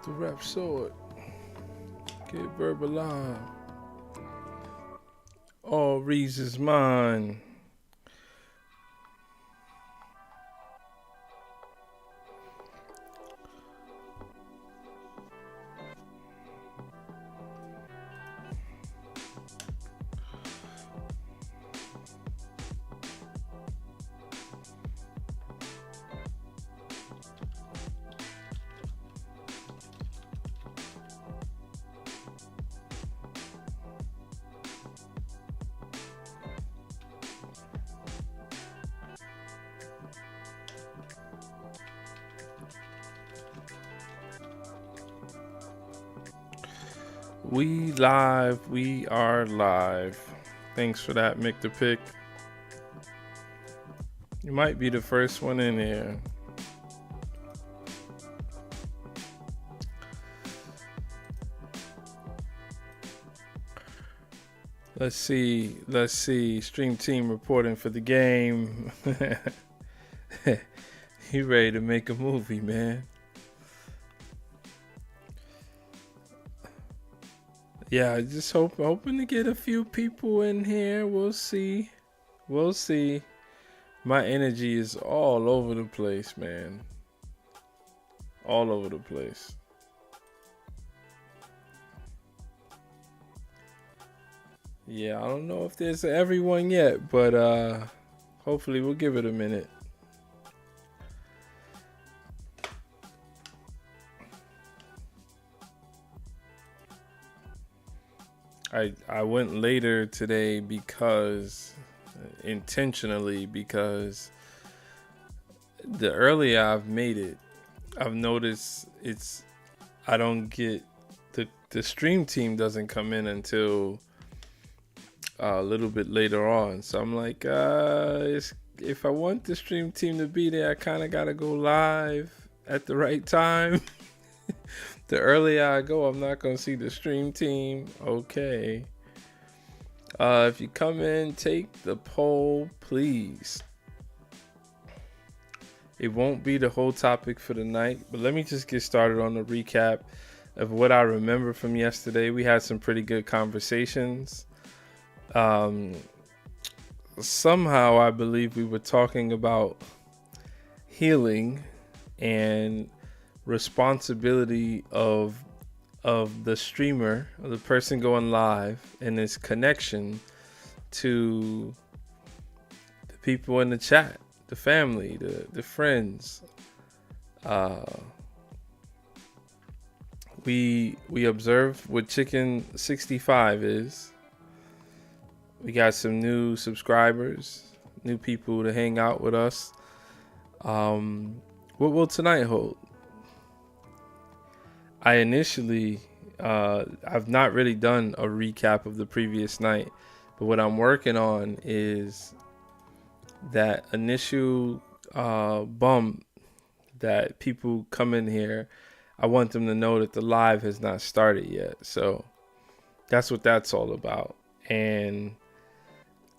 The rap sword. Get verbal. All reads is mine. We live. We are live. Thanks for that, Mick the Pick. You might be the first one in here. Let's see. Stream team reporting for the game. You ready to make a movie, man? Yeah, just hoping to get a few people in here. We'll see. My energy is all over the place, man. All over the place. Yeah, I don't know if there's everyone yet, but hopefully we'll give it a minute. I went later today intentionally because the earlier I've made it, I've noticed I don't get the stream team doesn't come in until a little bit later on. So I'm like, if I want the stream team to be there, I kind of gotta go live at the right time. The earlier I go, I'm not gonna see the stream team. Okay. If you come in, take the poll, please. It won't be the whole topic for the night, but let me just get started on the recap of what I remember from yesterday. We had some pretty good conversations. Somehow I believe we were talking about healing and responsibility of the streamer, or the person going live, and its connection to the people in the chat, the family, the friends. We observed what Chicken 65 is. We got some new subscribers, new people to hang out with us. What will tonight hold? I initially, I've not really done a recap of the previous night, but what I'm working on is that initial bump that people come in here. I want them to know that the live has not started yet. So that's what that's all about. And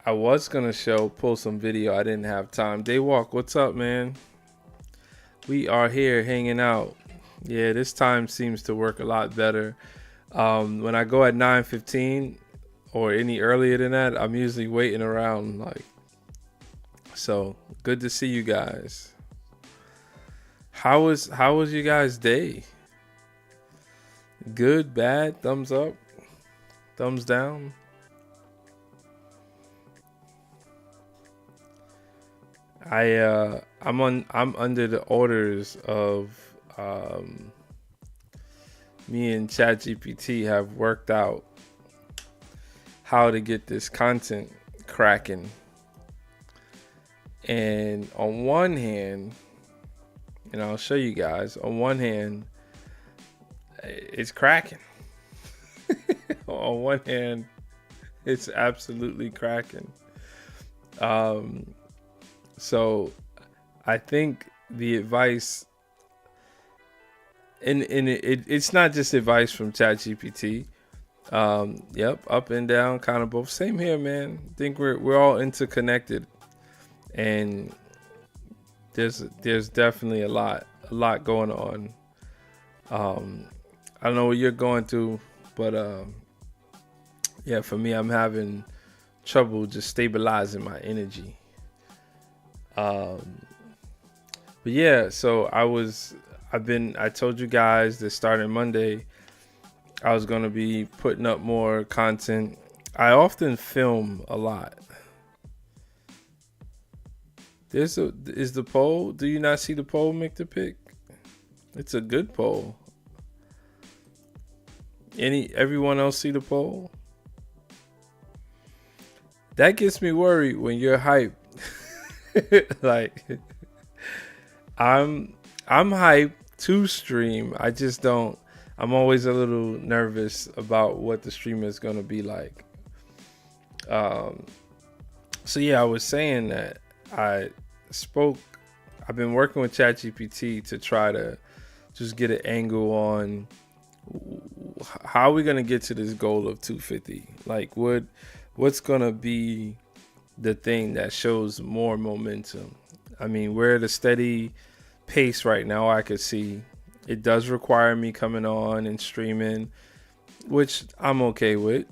I was going to pull some video. I didn't have time. Daywalk, what's up, man? We are here hanging out. Yeah, this time seems to work a lot better. When I go at 9:15 or any earlier than that, I'm usually waiting around. So good to see you guys. How was you guys' day? Good, bad, thumbs up, thumbs down? I'm under the orders of me and ChatGPT have worked out how to get this content cracking. And on one hand, and I'll show you guys, on one hand, it's cracking. On one hand, it's absolutely cracking. So I think the advice, and it's not just advice from ChatGPT. Yep, up and down, kind of both. Same here, man. I think we're all interconnected, and there's definitely a lot going on. I don't know what you're going through, but yeah, for me, I'm having trouble just stabilizing my energy. Um, but yeah, so I told you guys that starting Monday, I was gonna be putting up more content. I often film a lot. Is the poll? Do you not see the poll, Make the Pick? It's a good poll. Everyone else see the poll? That gets me worried when you're hyped. Like I'm I'm hyped to stream. I just don't. I'm always a little nervous about what the stream is gonna be like. Um, so yeah, I was saying that I spoke. I've been working with ChatGPT to try to just get an angle on how are we gonna get to this goal of 250. Like, what's gonna be the thing that shows more momentum? I mean, we're at a steady pace right now. I could see it does require me coming on and streaming, which I'm okay with.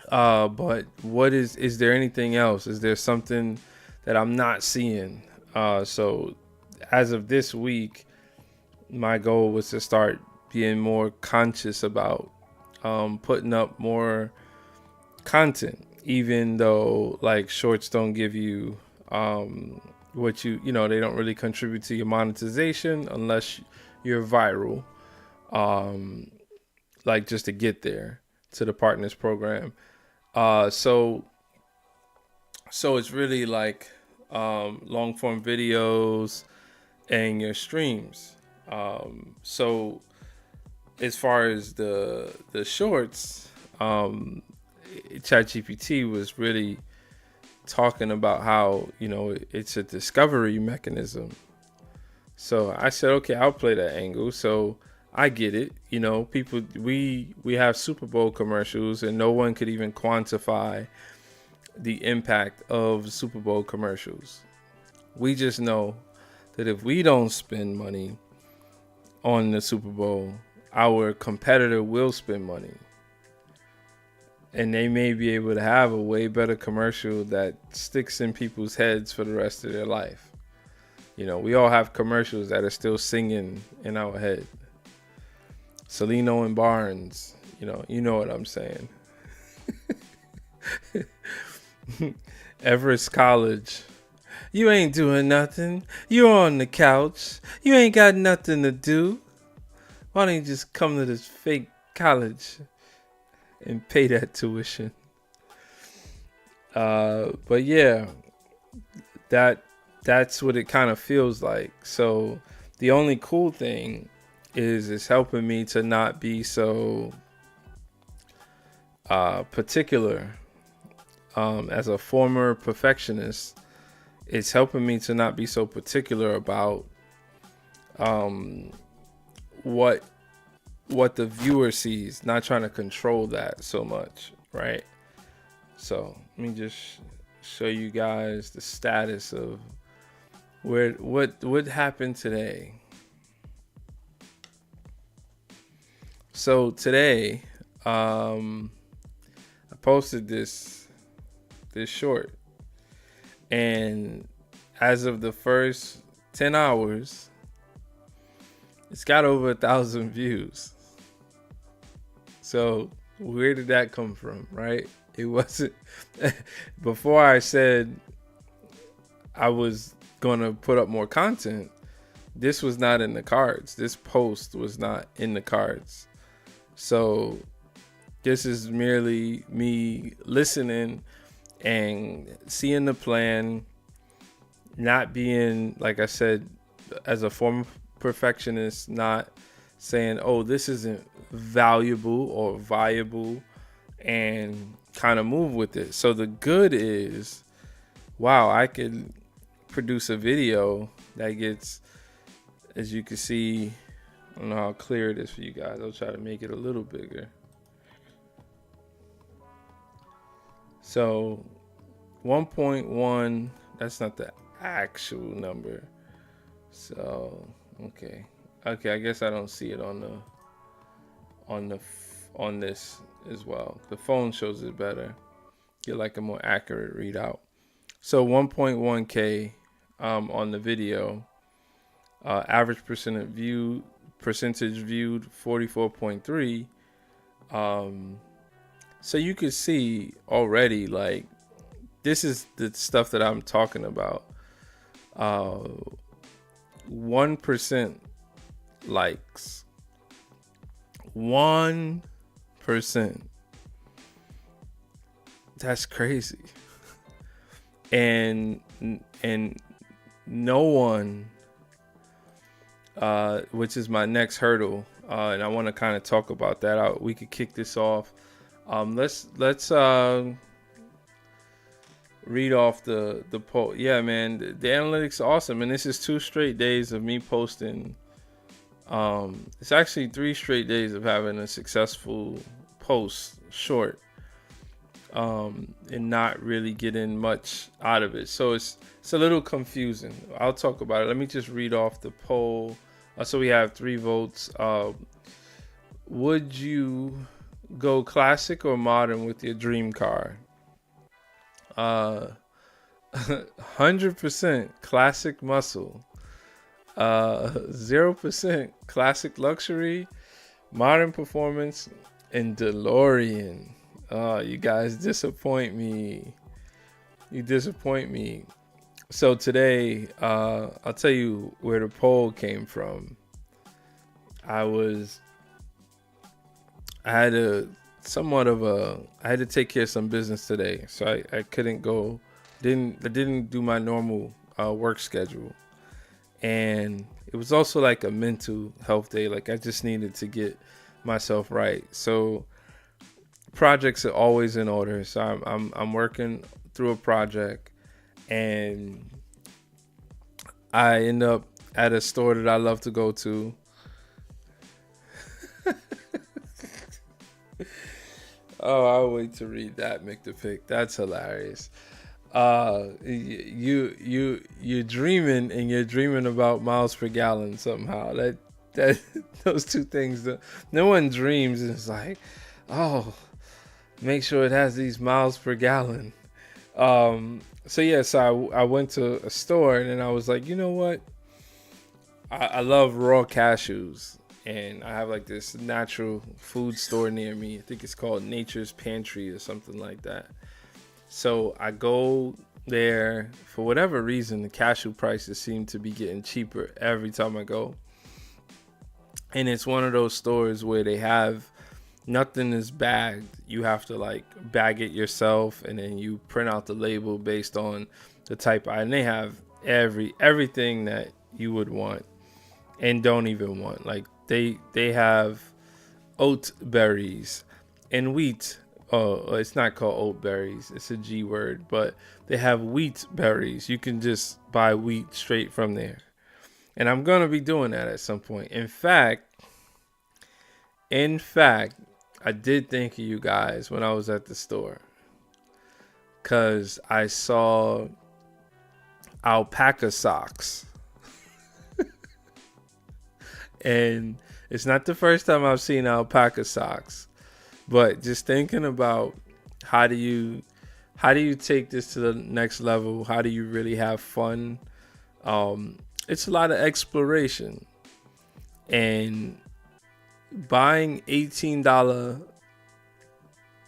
But is there anything else? Is there something that I'm not seeing? So as of this week, my goal was to start being more conscious about putting up more content, even though like shorts don't give you what they don't really contribute to your monetization unless you're viral, um, like just to get there to the partners program. So it's really like long form videos and your streams. So as far as the shorts, ChatGPT was really talking about how it's a discovery mechanism. So I said, okay, I'll play that angle. So I get it. People, we have Super Bowl commercials, and no one could even quantify the impact of Super Bowl commercials. We just know that if we don't spend money on the Super Bowl, our competitor will spend money. And they may be able to have a way better commercial that sticks in people's heads for the rest of their life. We all have commercials that are still singing in our head. Celino and Barnes, you know what I'm saying. Everest College. You ain't doing nothing. You're on the couch. You ain't got nothing to do. Why don't you just come to this fake college and pay that tuition? But yeah, that's what it kind of feels like. So the only cool thing is it's helping me to not be so particular. As a former perfectionist, it's helping me to not be so particular about what the viewer sees, not trying to control that so much, right? So let me just show you guys the status of what happened today. So today, I posted this short, and as of the first 10 hours, it's got over 1,000 views. So where did that come from, right? It wasn't before I said I was gonna put up more content. This was not in the cards. This post was not in the cards. So this is merely me listening and seeing the plan, not being, like I said, as a former perfectionist, not saying, oh, this isn't valuable or viable, and kind of move with it. So the good is, wow, I could produce a video that gets, as you can see, I don't know how clear it is for you guys. I'll try to make it a little bigger. So 1.1, that's not the actual number. So, okay, I guess I don't see it on the on this as well. The phone shows it better. Get like a more accurate readout. So 1.1K on the video. Average percentage viewed 44.3. So you could see already, like, this is the stuff that I'm talking about. 1% likes. 1%. That's crazy. And no one, which is my next hurdle, and I want to kind of talk about that. We could kick this off. Let's read off the poll. Yeah, man, the analytics are awesome, and this is 2 straight days of me posting. It's actually 3 straight days of having a successful post short, and not really getting much out of it. So it's a little confusing. I'll talk about it. Let me just read off the poll. So we have 3 votes. Would you go classic or modern with your dream car? 100% classic muscle. 0% classic luxury, modern performance, and DeLorean. You guys disappoint me. You disappoint me. So today, I'll tell you where the poll came from. I had to take care of some business today, so I couldn't go. I didn't do my normal work schedule, and it was also like a mental health day. Like, I just needed to get myself right. So projects are always in order. So I'm working through a project, and I end up at a store that I love to go to. Oh, I'll wait to read that, Mick the Pick. That's hilarious. You're dreaming, and you're dreaming about miles per gallon somehow. That those two things. No one dreams. It's like, oh, make sure it has these miles per gallon. So I went to a store, and then I was like, you know what? I love raw cashews, and I have like this natural food store near me. I think it's called Nature's Pantry or something like that. So I go there. For whatever reason, the cashew prices seem to be getting cheaper every time I go. And it's one of those stores where they have nothing is bagged. You have to like bag it yourself, and then you print out the label based on the type. And they have everything that you would want and don't even want. Like they have oat berries and wheat. Oh, it's not called oat berries. It's a G word, but they have wheat berries. You can just buy wheat straight from there. And I'm going to be doing that at some point. In fact, I did think of you guys when I was at the store, because I saw alpaca socks. And it's not the first time I've seen alpaca socks. But just thinking about how do you take this to the next level? How do you really have fun? It's a lot of exploration. And buying $18,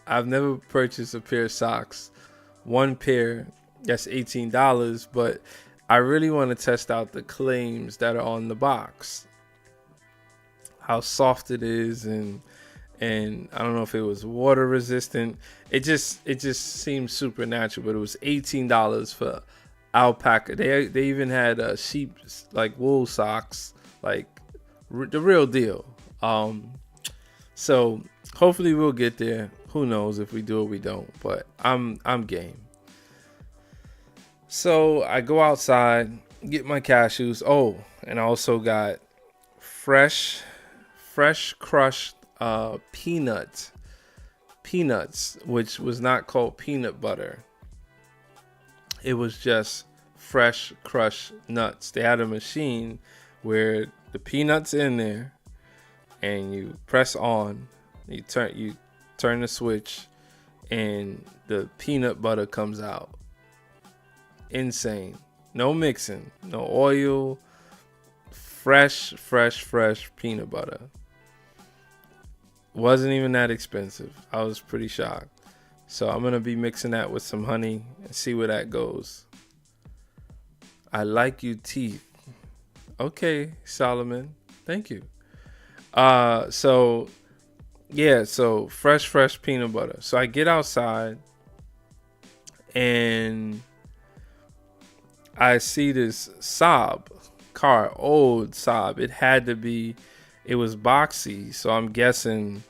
I've never purchased a pair of socks. One pair, that's $18, but I really want to test out the claims that are on the box. How soft it is, and I don't know if it was water resistant. It just seemed supernatural, but it was $18 for alpaca. They even had sheep, like wool socks, like the real deal. So hopefully we'll get there. Who knows if we do or we don't, but I'm game. So I go outside, get my cashews. Oh, and I also got fresh crushed peanuts, which was not called peanut butter. It was just fresh crushed nuts. They had a machine where the peanuts in there, and you press on. You turn the switch, and the peanut butter comes out. Insane. No mixing, no oil, fresh peanut butter. Wasn't even that expensive. I was pretty shocked. So I'm gonna be mixing that with some honey and see where that goes. I like you teeth. Okay, Solomon. Thank you. So yeah, so fresh peanut butter. So I get outside and I see this Saab car, old Saab. It was boxy, so I'm guessing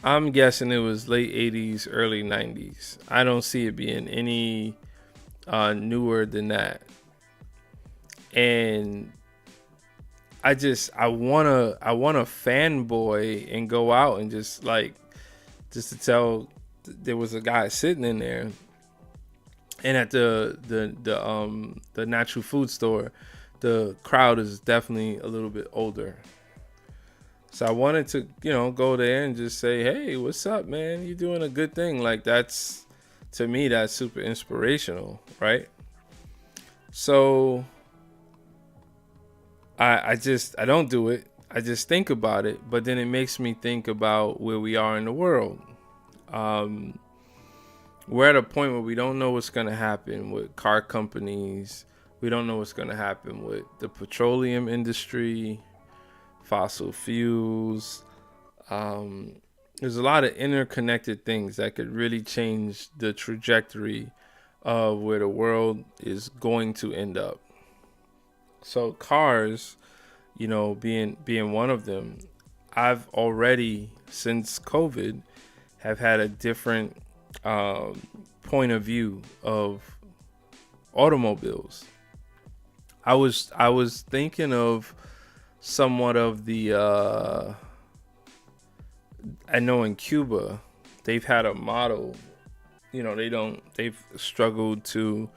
it was late 80s, early 90s. I don't see it being any newer than that. And I wanna fanboy and go out and just to tell there was a guy sitting in there, and at the natural food store, the crowd is definitely a little bit older. So I wanted to, go there and just say, "Hey, what's up, man? You doing a good thing." Like, that's, to me, that's super inspirational, right? So I don't do it. I just think about it, but then it makes me think about where we are in the world. Um, we're at a point where we don't know what's going to happen with car companies. We don't know what's going to happen with the petroleum industry, fossil fuels. There's a lot of interconnected things that could really change the trajectory of where the world is going to end up. So cars, being one of them, I've already, since COVID, have had a different point of view of automobiles. I was thinking of somewhat of the I know in Cuba they've had a model, they've struggled to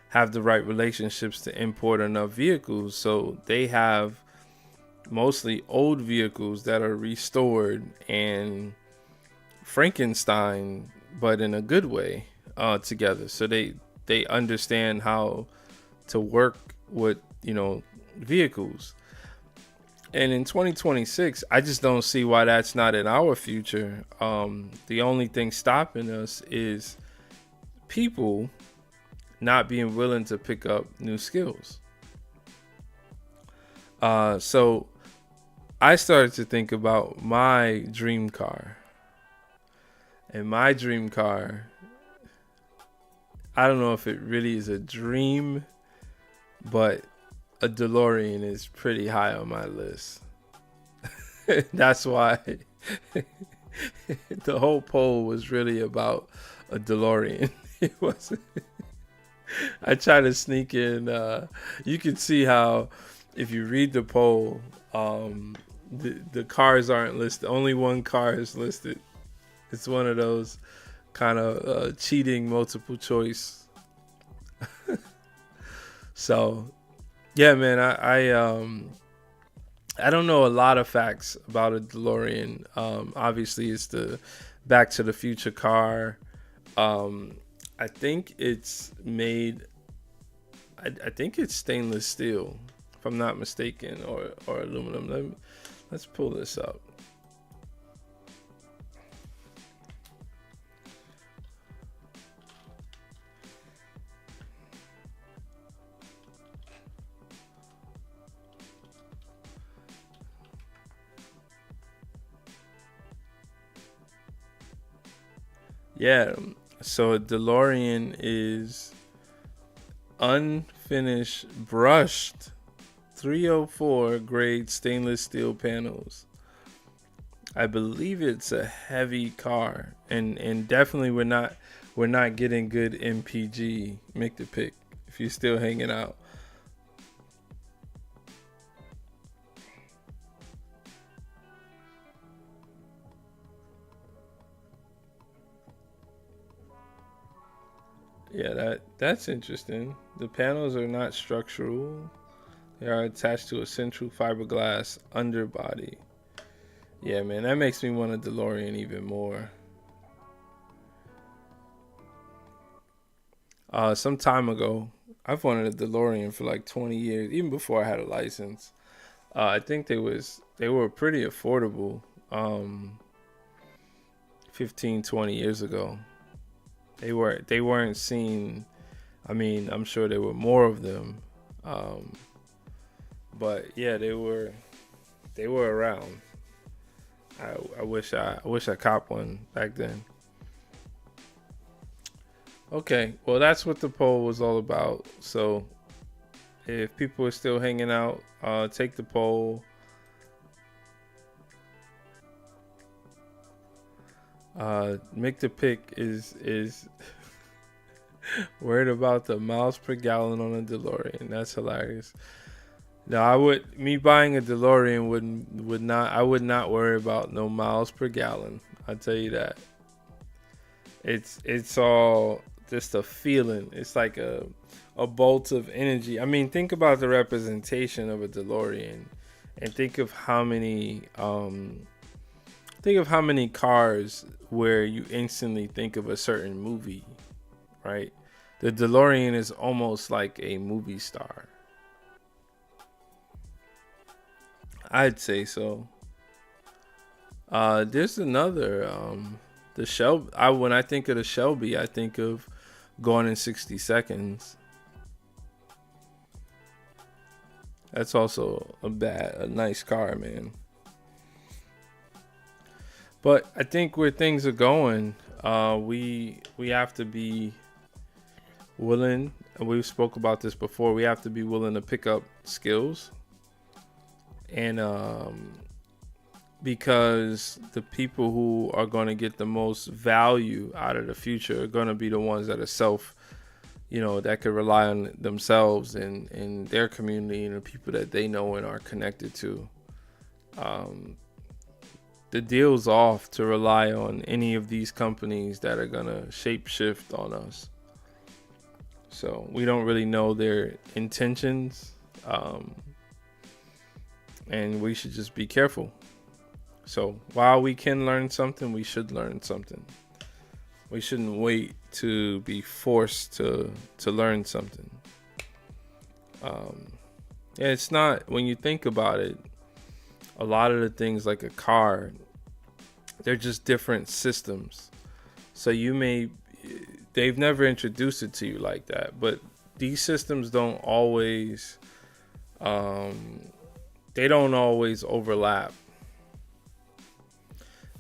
have the right relationships to import enough vehicles, so they have mostly old vehicles that are restored and Frankenstein, but in a good way, together. So they understand how to work with vehicles. And in 2026, I just don't see why that's not in our future. The only thing stopping us is people not being willing to pick up new skills. So I started to think about my dream car. And my dream car, I don't know if it really is a dream, but a DeLorean is pretty high on my list. That's why the whole poll was really about a DeLorean. It wasn't. I try to sneak in. You can see how, if you read the poll, the cars aren't listed. Only one car is listed. It's one of those kind of cheating multiple choice. So, yeah, man, I don't know a lot of facts about a DeLorean. Obviously, it's the Back to the Future car. I think it's made. I think it's stainless steel, if I'm not mistaken, or aluminum. Let's pull this up. Yeah, so a DeLorean is unfinished brushed 304 grade stainless steel panels. I believe it's a heavy car, and definitely we're not getting good MPG. Make the pick if you're still hanging out. Yeah, that's interesting. The panels are not structural. They are attached to a central fiberglass underbody. Yeah, man, that makes me want a DeLorean even more. Some time ago, I've wanted a DeLorean for like 20 years, even before I had a license. I think they were pretty affordable. 15, 20 years ago. They weren't seen. I mean, I'm sure there were more of them. Um, but yeah, they were around. I wish I copped one back then. Okay, well that's what the poll was all about. So if people are still hanging out, take the poll. Make the pick is worried about the miles per gallon on a DeLorean. That's hilarious. No, I would me buying a DeLorean would not I would not worry about no miles per gallon. I tell you that. It's all just a feeling. It's like a bolt of energy. I mean, think about the representation of a DeLorean, and think of how many cars where you instantly think of a certain movie, right? The DeLorean is almost like a movie star. I'd say so. There's another the Shelby. I When I think of the Shelby, I think of Gone in 60 Seconds. That's also a nice car, man. But I think where things are going, we have to be willing. And we spoke about this before. We have to be willing to pick up skills, and because the people who are going to get the most value out of the future are going to be the ones that are that could rely on themselves and their community and the people that they know and are connected to. The deal's off to rely on any of these companies that are going to shapeshift on us. So we don't really know their intentions. And we should just be careful. So while we can learn something, we should learn something. We shouldn't wait to be forced to learn something. Yeah, it's not, when you think about it, a lot of the things like a car, they're just different systems. So they've never introduced it to you like that, but these systems don't always, they don't always overlap.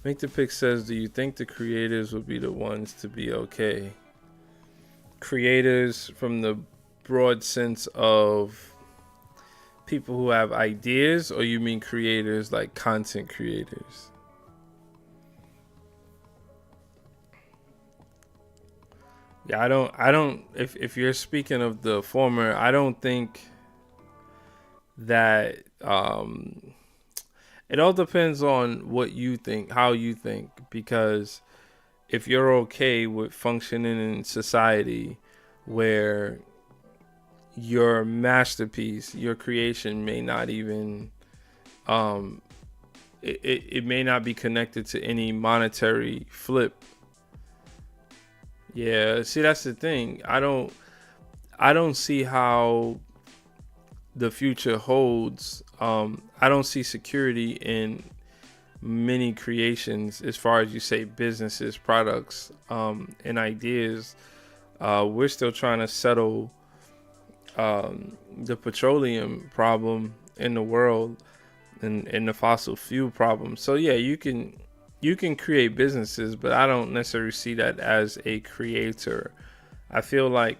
Make the Pick says, do you think the creators would be the ones to be okay? Creators from the broad sense of people who have ideas, or you mean creators like content creators? Yeah, I don't if you're speaking of the former, I don't think that it all depends on what you think, how you think, because if you're okay with functioning in society where your masterpiece, your creation may not even it may not be connected to any monetary flip. Yeah, see, that's the thing. I don't see how the future holds. I don't see security in many creations as far as you say businesses, products, and ideas. We're still trying to settle the petroleum problem in the world and the fossil fuel problem. So yeah, you can create businesses, but I don't necessarily see that as a creator. I feel like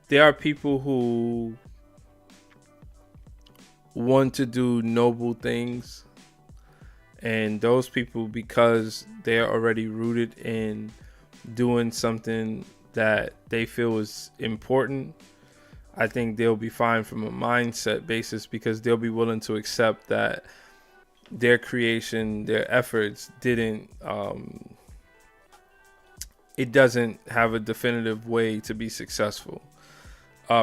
there are people who want to do noble things, and those people, because they're already rooted in doing something that they feel is important, I think they'll be fine from a mindset basis, because they'll be willing to accept that their creation, their efforts it doesn't have a definitive way to be successful.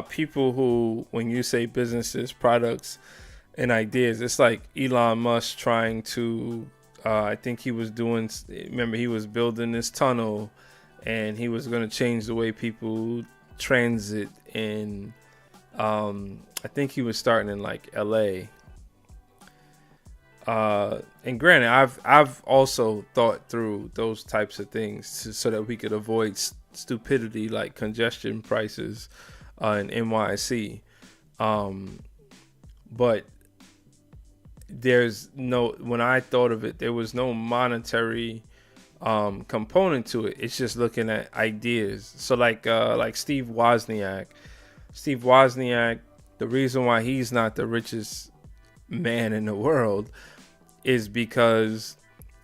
People who, when you say businesses, products, and ideas. It's like Elon Musk trying to. I think he was doing. Remember, he was building this tunnel, and he was going to change the way people transit in. I think he was starting in like L.A. And granted, I've also thought through those types of things so that we could avoid stupidity like congestion prices in NYC. Um, but there's no, when I thought of it, there was no monetary component to it. It's just looking at ideas. So like Steve Wozniak. Steve Wozniak, the reason why he's not the richest man in the world is because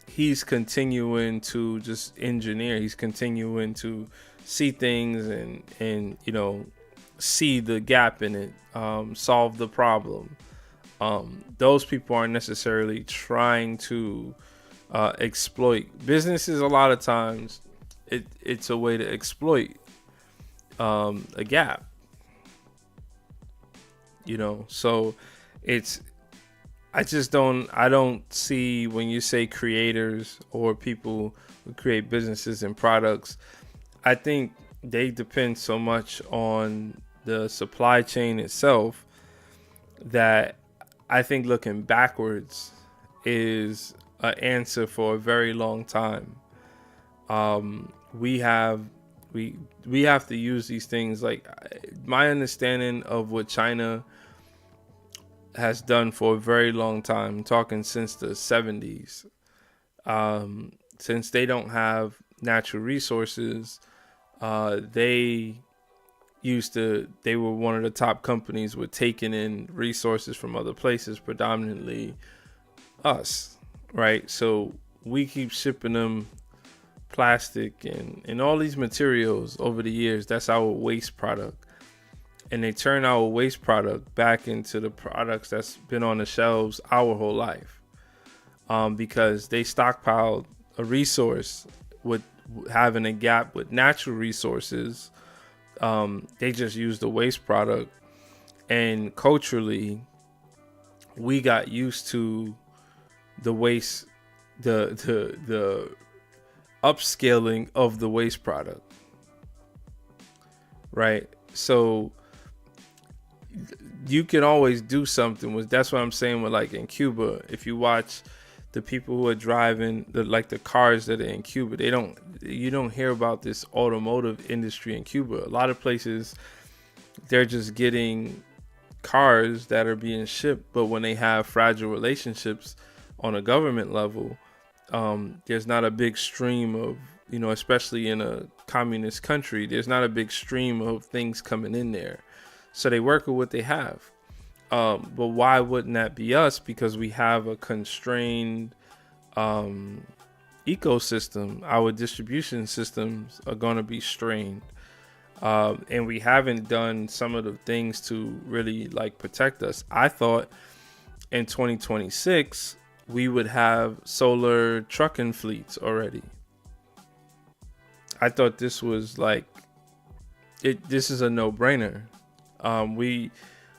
he's continuing to just engineer. He's continuing to see things and see the gap in it, solve the problem. Those people aren't necessarily trying to exploit businesses. A lot of times, it's a way to exploit a gap. So it's I don't see, when you say creators or people who create businesses and products, I think they depend so much on the supply chain itself that I think looking backwards is an answer for a very long time. We have to use these things. Like, my understanding of what China has done for a very long time, I'm talking since the 70s, since they don't have natural resources, they were one of the top companies with taking in resources from other places, predominantly us, right? So we keep shipping them plastic and all these materials over the years. That's our waste product. And they turn our waste product back into the products that's been on the shelves our whole life, because they stockpiled a resource with having a gap with natural resources. They just used the waste product, and culturally, we got used to the waste, the upscaling of the waste product, right? So you can always do something with. That's what I'm saying with, like, in Cuba, if you watch the people who are driving the cars that are in Cuba, you don't hear about this automotive industry in Cuba. A lot of places, they're just getting cars that are being shipped, but when they have fragile relationships on a government level, there's not a big stream of, especially in a communist country, there's not a big stream of things coming in there. So they work with what they have. But why wouldn't that be us? Because we have a constrained ecosystem. Our distribution systems are going to be strained. And we haven't done some of the things to really, like, protect us. I thought in 2026, we would have solar trucking fleets already. I thought this was like, this is a no-brainer.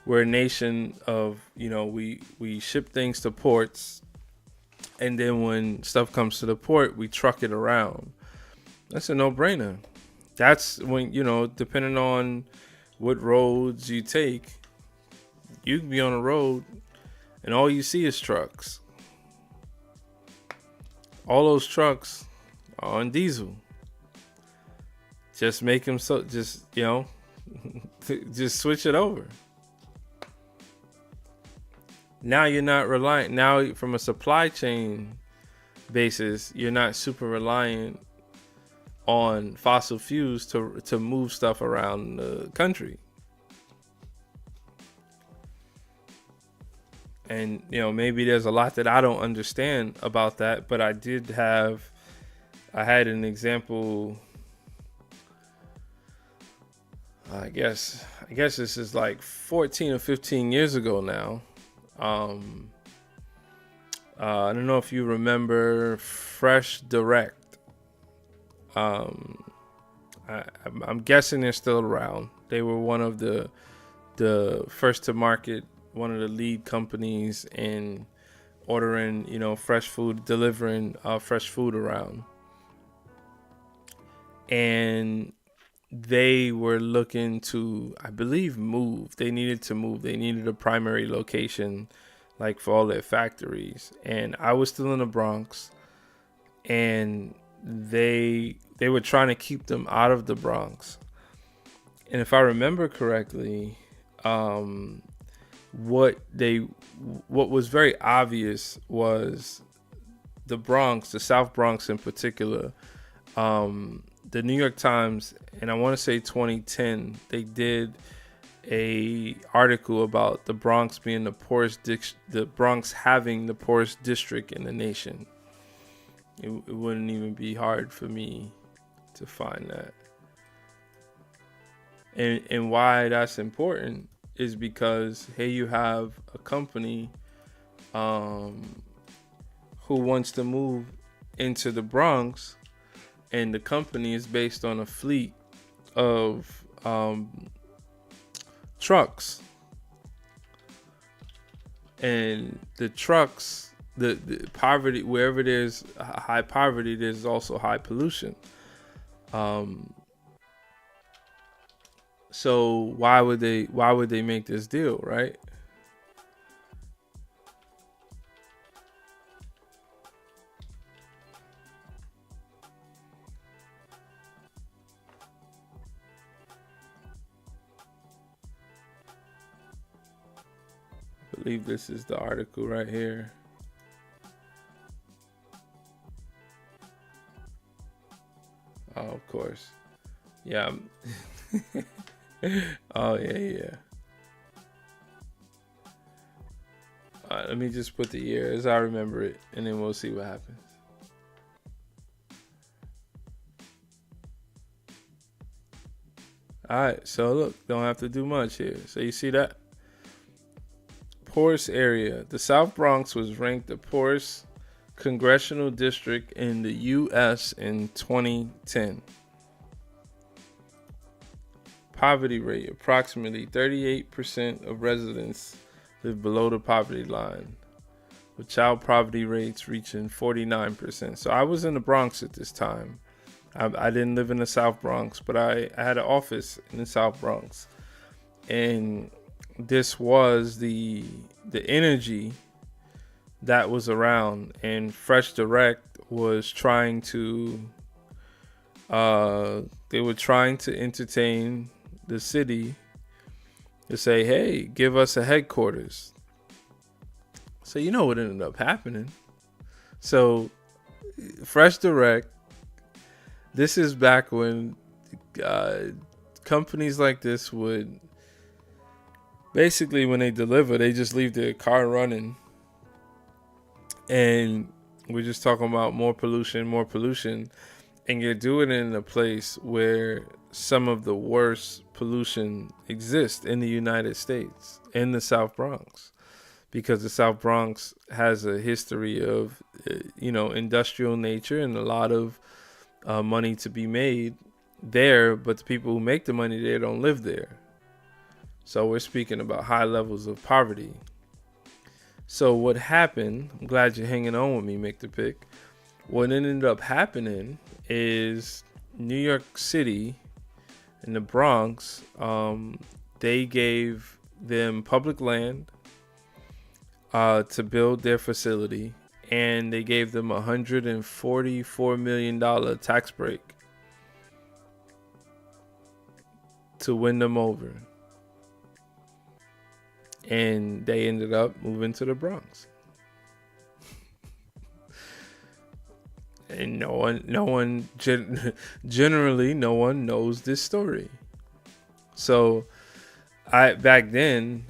We're a nation of, we ship things to ports, and then when stuff comes to the port, we truck it around. That's a no-brainer. That's when, depending on what roads you take, you can be on a road and all you see is trucks. All those trucks are on diesel. Just make them just switch it over. Now you're not reliant. Now, from a supply chain basis, you're not super reliant on fossil fuels to move stuff around the country. And maybe there's a lot that I don't understand about that, but I had an example. I guess this is like 14 or 15 years ago now. I don't know if you remember Fresh Direct. I'm guessing they're still around. They were one of the first to market one of the lead companies in ordering, fresh food, delivering fresh food around. And they were looking to, I believe, move. They needed to move. They needed a primary location, like for all their factories. And I was still in the Bronx, and they were trying to keep them out of the Bronx. And if I remember correctly, what was very obvious was the Bronx, the South Bronx in particular. The New York Times, and I want to say 2010, they did a article about the Bronx being the poorest, the Bronx having the poorest district in the nation. It wouldn't even be hard for me to find that. And why that's important is because, hey, you have a company who wants to move into the Bronx, and the company is based on a fleet of trucks. And the trucks, the poverty, wherever there's high poverty, there's also high pollution. So why would they make this deal, right? I believe this is the article right here. Oh, of course. Yeah. Oh, yeah. Let me just put the year as I remember it, and then we'll see what happens. All right, so look, don't have to do much here. So you see that? Poorest area. The South Bronx was ranked the poorest congressional district in the U.S. in 2010. Poverty rate. Approximately 38% of residents live below the poverty line, with child poverty rates reaching 49%. So I was in the Bronx at this time. I didn't live in the South Bronx, but I had an office in the South Bronx. And this was the energy that was around, and Fresh Direct was trying to they were trying to entertain the city to say, hey, give us a headquarters. So you know what ended up happening. So Fresh Direct, this is back when companies like this would basically, when they deliver, they just leave their car running. And we're just talking about more pollution. And you're doing it in a place where some of the worst pollution exists in the United States, in the South Bronx. Because the South Bronx has a history of, industrial nature and a lot of money to be made there. But the people who make the money there don't live there. So we're speaking about high levels of poverty. So what happened, I'm glad you're hanging on with me, Make the Pick. What ended up happening is New York City and the Bronx, they gave them public land to build their facility, and they gave them $144 million tax break to win them over. And they ended up moving to the Bronx. And generally no one knows this story. So back then,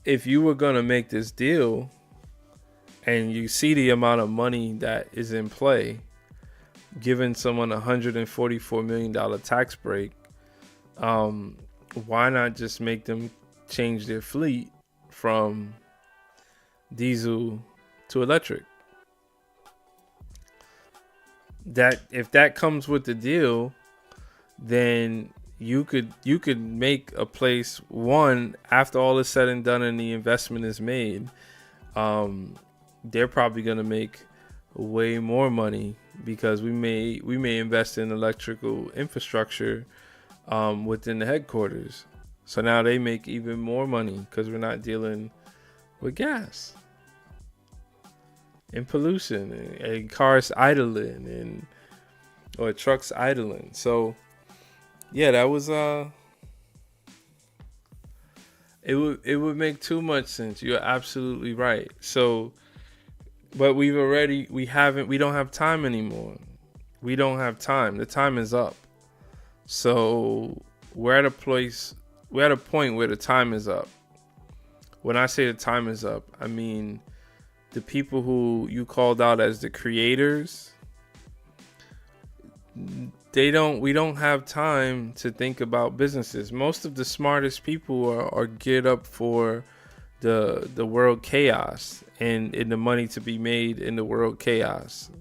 if you were gonna make this deal and you see the amount of money that is in play, giving someone $144 million tax break, why not just make them change their fleet from diesel to electric? That if that comes with the deal, then you could make a place, one, after all is said and done and the investment is made. They're probably gonna make way more money because we may invest in electrical infrastructure within the headquarters. So now they make even more money because we're not dealing with gas and pollution and cars idling or trucks idling. So yeah, that was it would make too much sense. You're absolutely right. So, but we don't have time anymore. We don't have time. The time is up. So we're at a point where the time is up. When I say the time is up, I mean the people who you called out as the creators, we don't have time to think about businesses. Most of the smartest people are geared up for the world chaos and in the money to be made in the world chaos.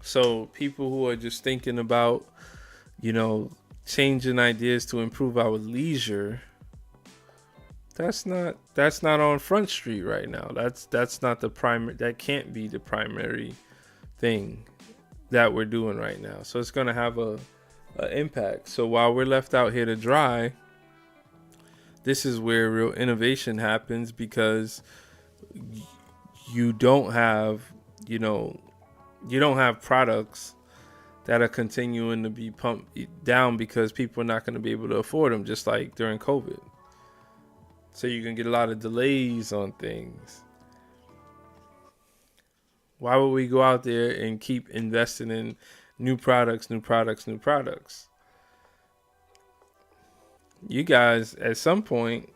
So people who are just thinking about, changing ideas to improve our leisure, that's not on Front Street right now. That's not the primary. That can't be the primary thing that we're doing right now. So it's gonna have a impact. So while we're left out here to dry, this is where real innovation happens, because you don't have products that are continuing to be pumped down because people are not going to be able to afford them, just like during COVID. So you can get a lot of delays on things. Why would we go out there and keep investing in new products? You guys, at some point,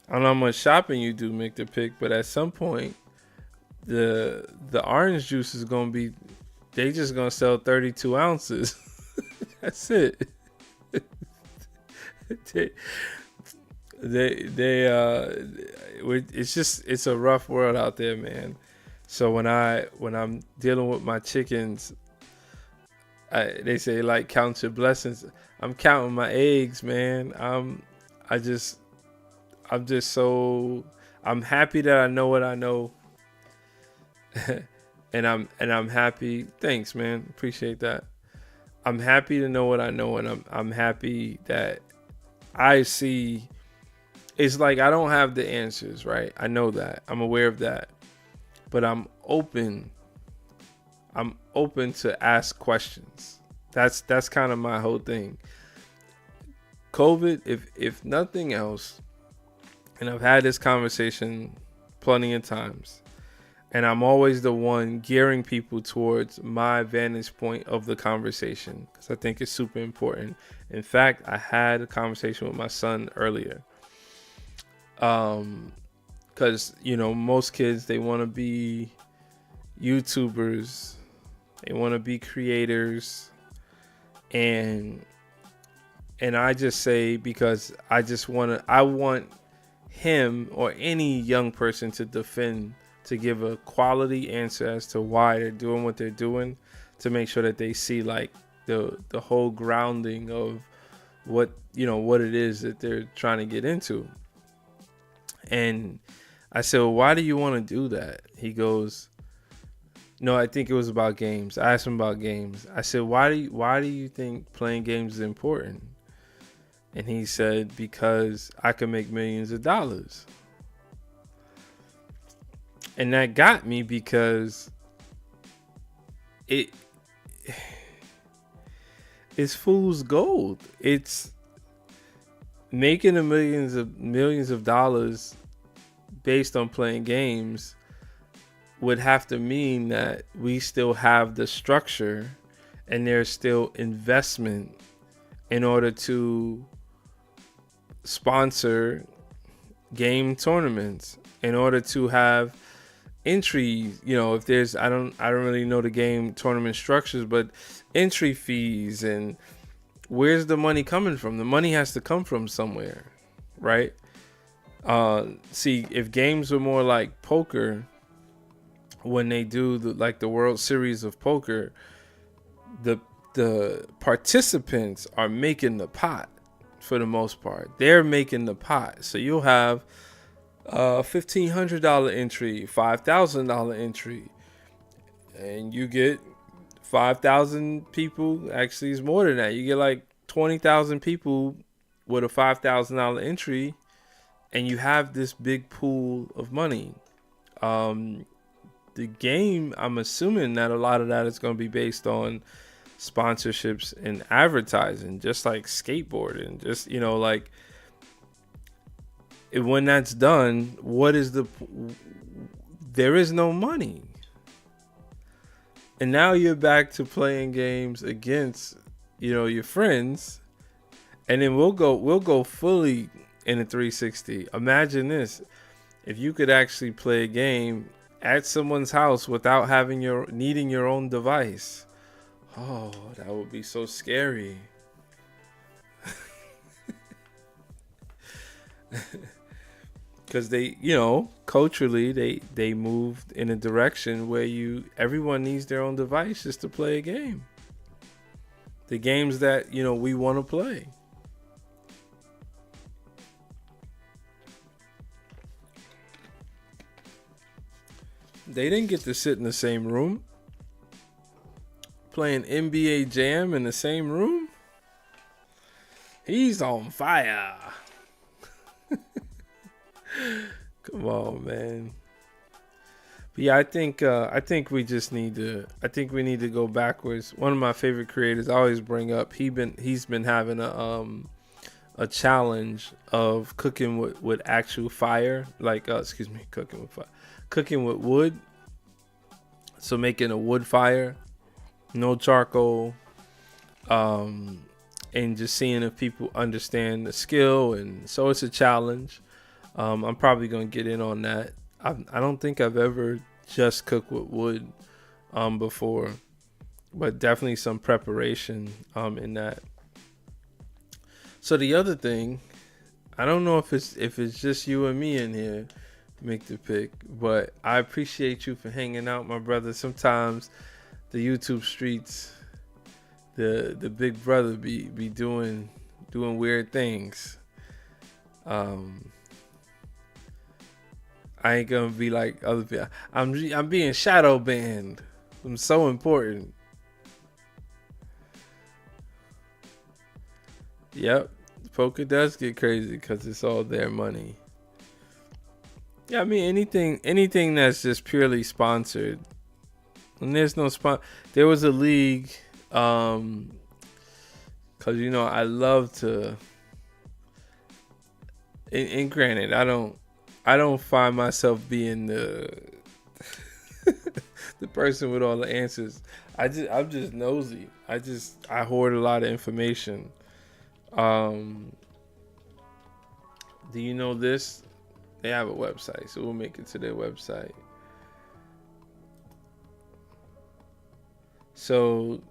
I don't know how much shopping you do, Mick the Pick, but at some point, the orange juice is going to be, they just going to sell 32 ounces. That's it. It's a rough world out there, man. So when I'm dealing with my chickens, they say, like, count your blessings. I'm counting my eggs, man. I'm happy that I know what I know. and I'm happy. Thanks, man. Appreciate that. I'm happy to know what I know, and I'm happy that I see. It's like I don't have the answers, right? I know that. I'm aware of that. But I'm open to ask questions. That's kind of my whole thing. COVID, if nothing else, and I've had this conversation plenty of times, and I'm always the one gearing people towards my vantage point of the conversation, because I think it's super important. In fact, I had a conversation with my son earlier. Because, most kids, they want to be YouTubers. They want to be creators. And I just say, because I want him or any young person to give a quality answer as to why they're doing what they're doing, to make sure that they see, like, the whole grounding of what it is that they're trying to get into. And I said, well, why do you want to do that? He goes, no, I think it was about games. I asked him about games. I said, why do you think playing games is important? And he said, because I can make millions of dollars. And that got me, because it's fool's gold. It's making millions of dollars based on playing games would have to mean that we still have the structure and there's still investment in order to sponsor game tournaments, in order to have entry, if there's, I don't really know the game tournament structures, but entry fees, and where's the money coming from? The money has to come from somewhere, right? See, if games were more like poker, when they do the World Series of Poker, the the participants are making the pot for the most part. They're making the pot. So you'll have a $1,500 entry, $5,000 entry, and you get 5,000 people. Actually, it's more than that. You get like 20,000 people with a $5,000 entry, and you have this big pool of money. The game, I'm assuming that a lot of that is going to be based on sponsorships and advertising, just like skateboarding. Just, like, when that's done, there is no money. And now you're back to playing games against, your friends. And then we'll go fully in a 360. Imagine this. If you could actually play a game at someone's house without needing your own device. Oh, that would be so scary. Because they, culturally, they moved in a direction where everyone needs their own device just to play a game. The games that, we want to play. They didn't get to sit in the same room. Playing NBA Jam in the same room? He's on fire. Come on, man. But yeah, I think we just need to. I think we need to go backwards. One of my favorite creators I always bring up. He's been having a challenge of cooking with actual fire, like cooking with wood. So making a wood fire, no charcoal, and just seeing if people understand the skill. And so it's a challenge. I'm probably gonna get in on that. I don't think I've ever just cooked with wood before, but definitely some preparation in that. So the other thing, I don't know if it's just you and me in here, Make the Pick, but I appreciate you for hanging out, my brother. Sometimes the YouTube streets, the big brother be doing weird things. I ain't gonna be like other people. I'm being shadow banned. I'm so important. Yep, poker does get crazy because it's all their money. Yeah, I mean anything that's just purely sponsored. And there's no There was a league, cause I love to. And granted, I don't find myself being the the person with all the answers. I'm just nosy. I hoard a lot of information. Do you know this? They have a website, so we'll make it to their website. So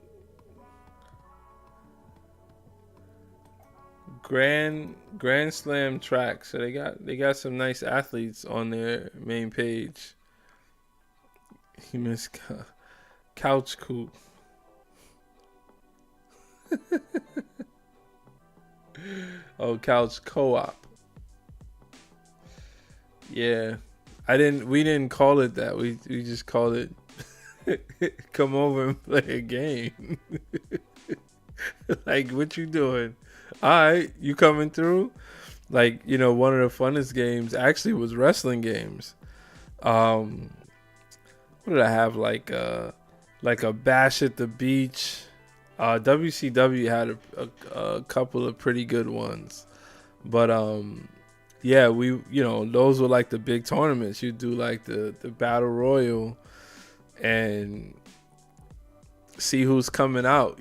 Grand Slam track. So they got some nice athletes on their main page. You miss Couch Coop. Oh, Couch Co-op. Yeah, we didn't call it that. We just called it come over and play a game. Like, what you doing? All right, you coming through? Like, one of the funnest games actually was wrestling games. What did I have? Like a Bash at the Beach. WCW had a couple of pretty good ones, but yeah, those were like the big tournaments. You do like the battle royal and see who's coming out.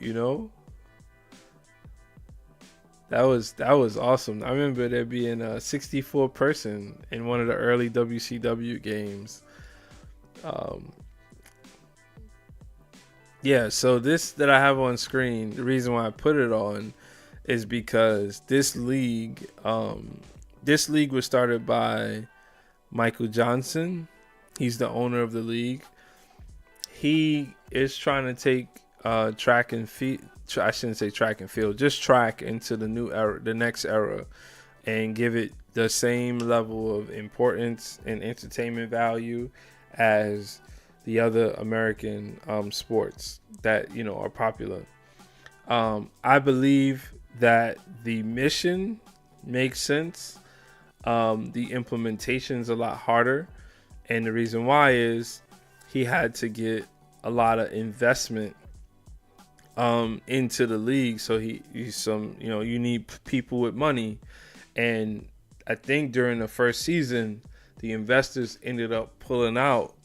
That was awesome. I remember there being a 64 person in one of the early WCW games. Yeah, so this that I have on screen, the reason why I put it on is because this league was started by Michael Johnson. He's the owner of the league. He is trying to take track and field. I shouldn't say track and field, just track into the new era, the next era, and give it the same level of importance and entertainment value as the other American sports that are popular. I believe that the mission makes sense. The implementation's a lot harder, and the reason why is he had to get a lot of investment into the league. So he's some you need people with money, and I think during the first season, the investors ended up pulling out,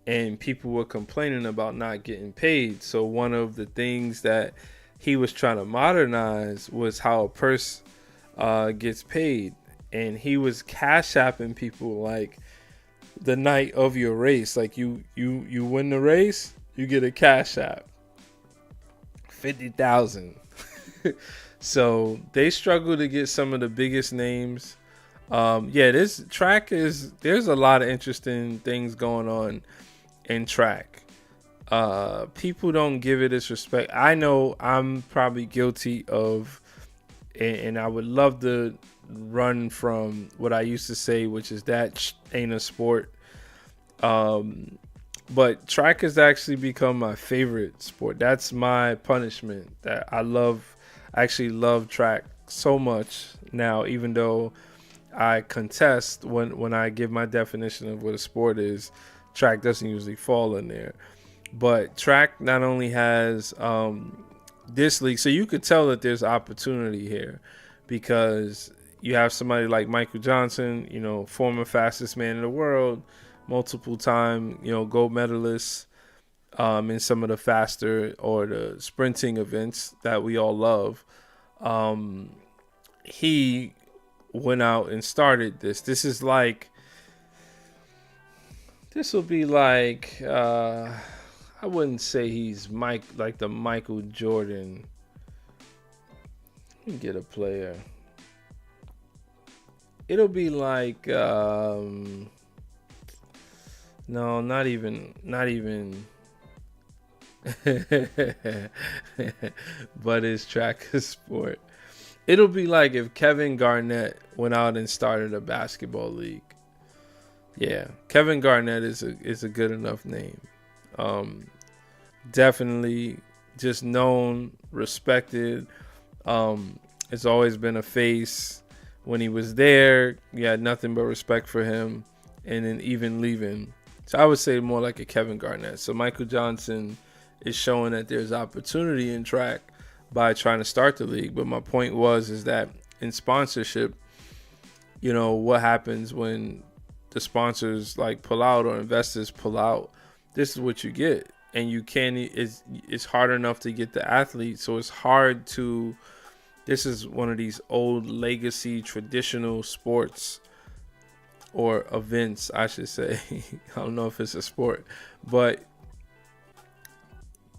and people were complaining about not getting paid. So one of the things that he was trying to modernize was how a purse gets paid, and he was cash apping people like the night of your race. Like you win the race, you get a cash app, 50,000. So they struggle to get some of the biggest names. This track there's a lot of interesting things going on in track. People don't give it its respect. I know I'm probably guilty of, and I would love to run from what I used to say, which is that ain't a sport. But track has actually become my favorite sport. That's my punishment. That I actually love track so much now, even though I contest when I give my definition of what a sport is. Track doesn't usually fall in there. But track not only has this league, so you could tell that there's opportunity here, because you have somebody like Michael Johnson, former fastest man in the world, multiple time, gold medalist in some of the faster or the sprinting events that we all love. He went out and started this. This will be like, I wouldn't say he's like the Michael Jordan. Let me get a player. It'll be like, no, not even. But it's track a sport. It'll be like if Kevin Garnett went out and started a basketball league. Yeah, Kevin Garnett is a good enough name. Definitely just known, respected. It's always been a face. When he was there, you had nothing but respect for him, and then even leaving. So I would say more like a Kevin Garnett. So Michael Johnson is showing that there's opportunity in track by trying to start the league. But my point is that in sponsorship, what happens when the sponsors like pull out or investors pull out? This is what you get, and it's hard enough to get the athletes. So it's hard to. This is one of these old legacy traditional sports or events, I should say. I don't know if it's a sport, but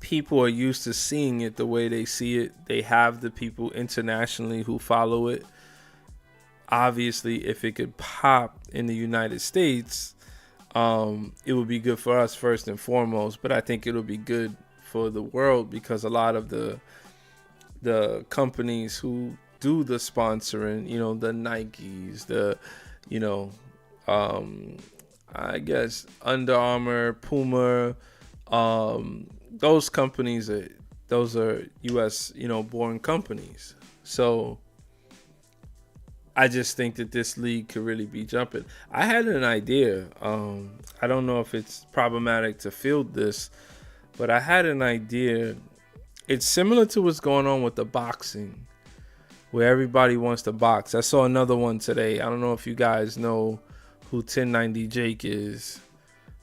people are used to seeing it the way they see it. They have the people internationally who follow it. Obviously, if it could pop in the United States, it would be good for us first and foremost, but I think it'll be good for the world, because a lot of the companies who do the sponsoring, the Nikes, I guess Under Armour, Puma, those companies those are US, born companies. So I just think that this league could really be jumping. I had an idea. I don't know if it's problematic to field this, but I had an idea. It's similar to what's going on with the boxing, where everybody wants to box. I saw another one today. I don't know if you guys know who 1090 Jake is,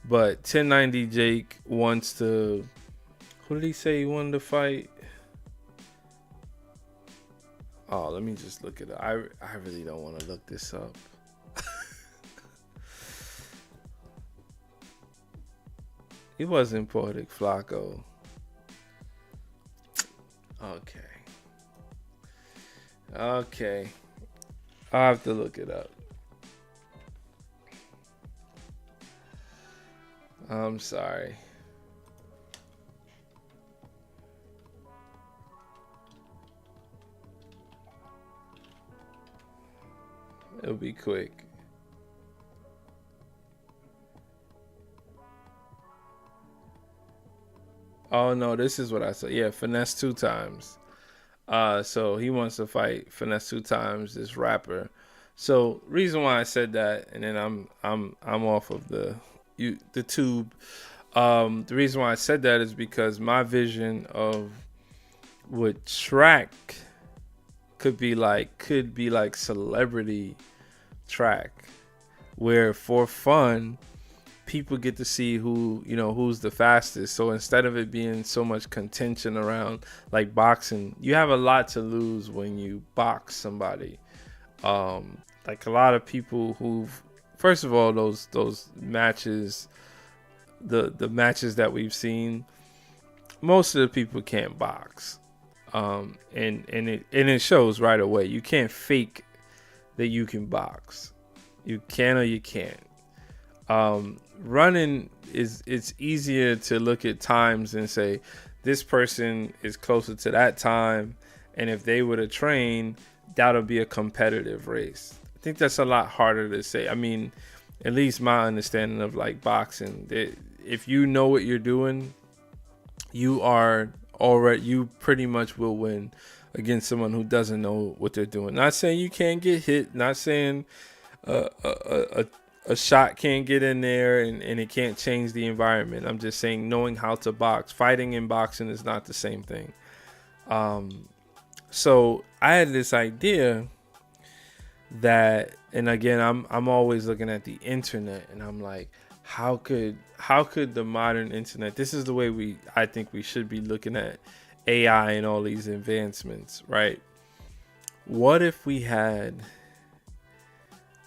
but 1090 Jake wants to. Who did he say he wanted to fight? Oh, let me just look it up. I really don't want to look this up. He wasn't Poetic Flacco. Okay. I'll have to look it up. I'm sorry. quick. Oh no, this is what I said. Yeah, finesse 2 times. So he wants to fight finesse 2 times. This rapper. So reason why I said that, and then I'm off of the tube. The reason why I said that is because my vision of what track could be like celebrity track, where for fun people get to see who's the fastest. So instead of it being so much contention around like boxing, you have a lot to lose when you box somebody. Like a lot of people who've, first of all, those matches, the matches that we've seen, most of the people can't box. And it shows right away. You can't fake that you can box. You can or you can't. Running it's easier to look at times and say this person is closer to that time, and if they were to train, that'll be a competitive race. I think that's a lot harder to say. I mean, at least my understanding of like boxing, if you know what you're doing, you pretty much will win against someone who doesn't know what they're doing. Not saying you can't get hit, not saying a shot can't get in there and it can't change the environment. I'm just saying knowing how to box. Fighting and boxing is not the same thing. So I had this idea that, and again, I'm always looking at the internet and I'm like, how could the modern internet, this is the way I think we should be looking at AI and all these advancements, right? What if we had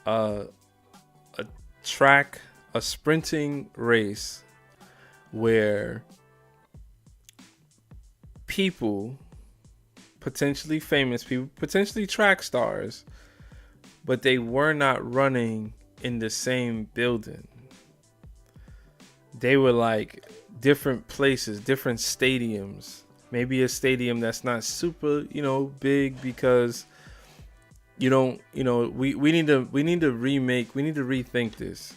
a sprinting race where people, potentially famous people, potentially track stars, but they were not running in the same building. They were like different places, different stadiums. Maybe a stadium that's not super, big, because we need to rethink this.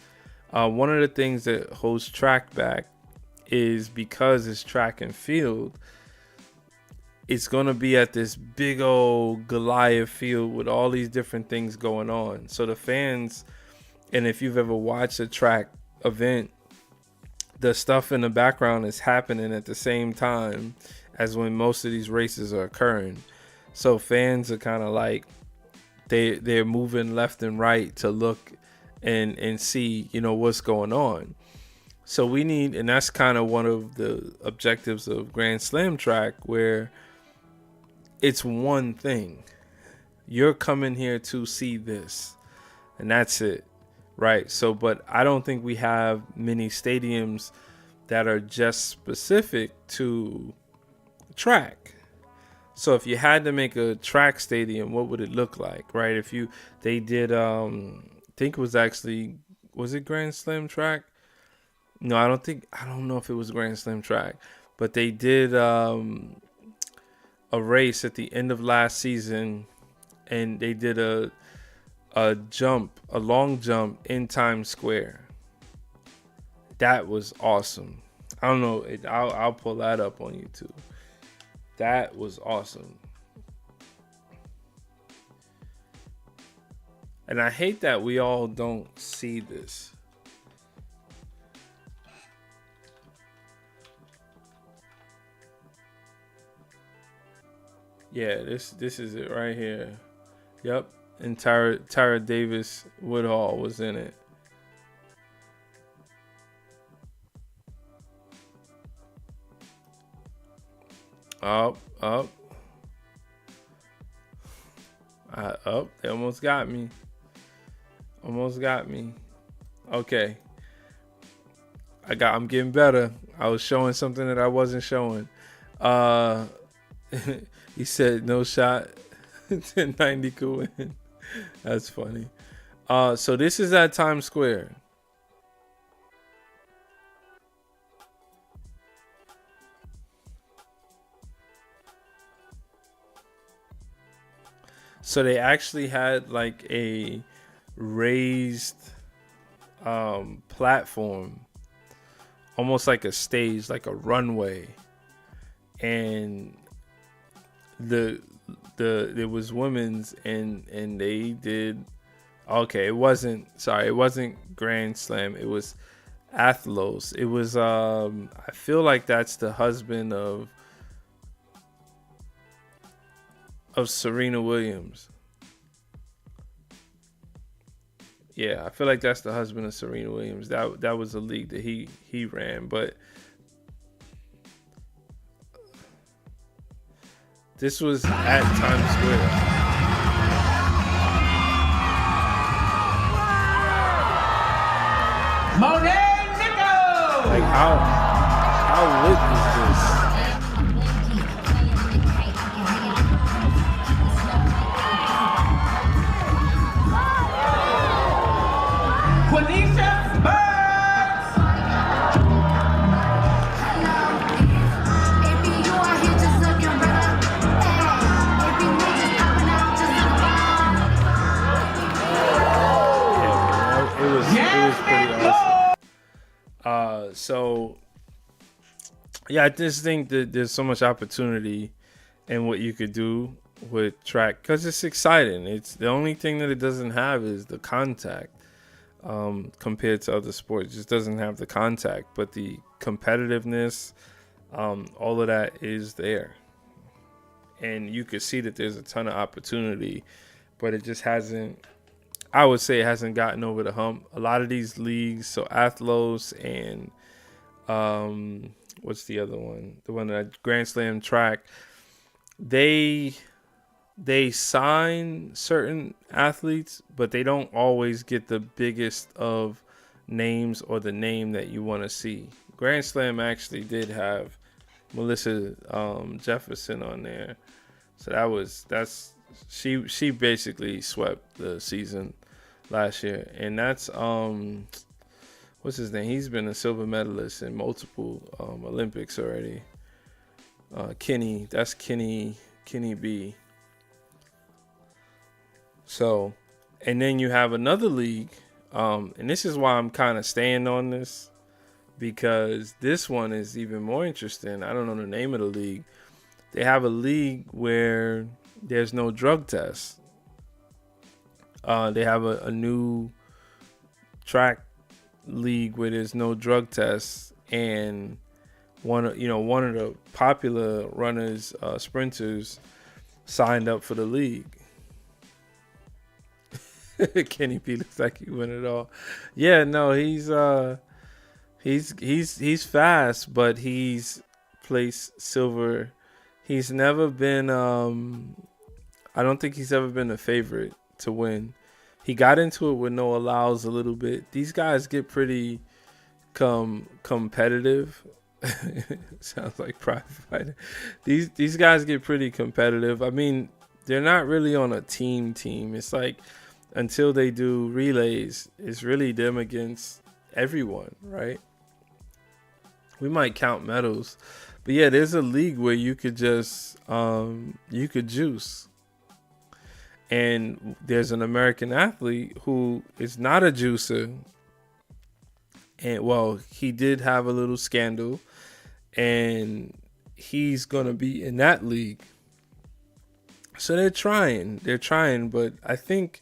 One of the things that holds track back is because it's track and field, it's going to be at this big old Goliath field with all these different things going on. So the fans, and if you've ever watched a track event, the stuff in the background is happening at the same time as when most of these races are occurring. So fans are kind of like, they're moving left and right to look and see, what's going on. So we need, and that's kind of one of the objectives of Grand Slam track, where it's one thing. You're coming here to see this, and that's it, right? So, but I don't think we have many stadiums that are just specific to track. So if you had to make a track stadium, what would it look like, right? They did, I think was it Grand Slam track? No, I don't know if it was Grand Slam track, but they did a race at the end of last season, and they did a long jump in Times Square. That was awesome. I don't know, I'll pull that up on YouTube. That was awesome. And I hate that we all don't see this. Yeah, this is it right here. Yep. And Tyra Davis Woodhall was in it. Up. They almost got me. Okay. I'm getting better. I was showing something that I wasn't showing. He said no shot. 1090 could win. That's funny. So this is at Times Square. So they actually had like a raised platform, almost like a stage, like a runway, and it was women's, and they did okay. It wasn't Grand Slam. It was Athlos. It was I feel like that's the husband of Serena Williams. Yeah, I feel like that's the husband of Serena Williams. That was a league that he ran, but this was at Times Square. Monet Nico! Like how lit is this? Quenisha Burks! Yeah, it was pretty awesome. So yeah, I just think that there's so much opportunity in what you could do with track because it's exciting. It's the only thing that it doesn't have is the contact. Compared to other sports, it just doesn't have the contact, but the competitiveness, all of that is there, and you could see that there's a ton of opportunity, but it just hasn't. I would say it hasn't gotten over the hump. A lot of these leagues, so Athlos and what's the other one? The one that Grand Slam track, they sign certain athletes, but they don't always get the biggest of names or the name that you want to see. Grand Slam actually did have Melissa Jefferson on there, so she basically swept the season last year, and that's what's his name? He's been a silver medalist in multiple Olympics already. Kenny B. So, and then you have another league, and this is why I'm kind of staying on this, because this one is even more interesting. I don't know the name of the league. They have a league where there's no drug test. They have a new track league where there's no drug tests, and one of the popular runners, sprinters, signed up for the league. Kenny P looks like he won it all. Yeah, no, he's fast, but he's placed silver. He's never been I don't think he's ever been a favorite to win. He got into it with Noah Lyles a little bit. These guys get pretty competitive. Sounds like private fighting. These guys get pretty competitive. I mean, they're not really on a team. It's like until they do relays, it's really them against everyone, right? We might count medals, but yeah, there's a league where you could just you could juice. And there's an American athlete who is not a juicer, and well, he did have a little scandal, and he's gonna be in that league. So they're trying, but I think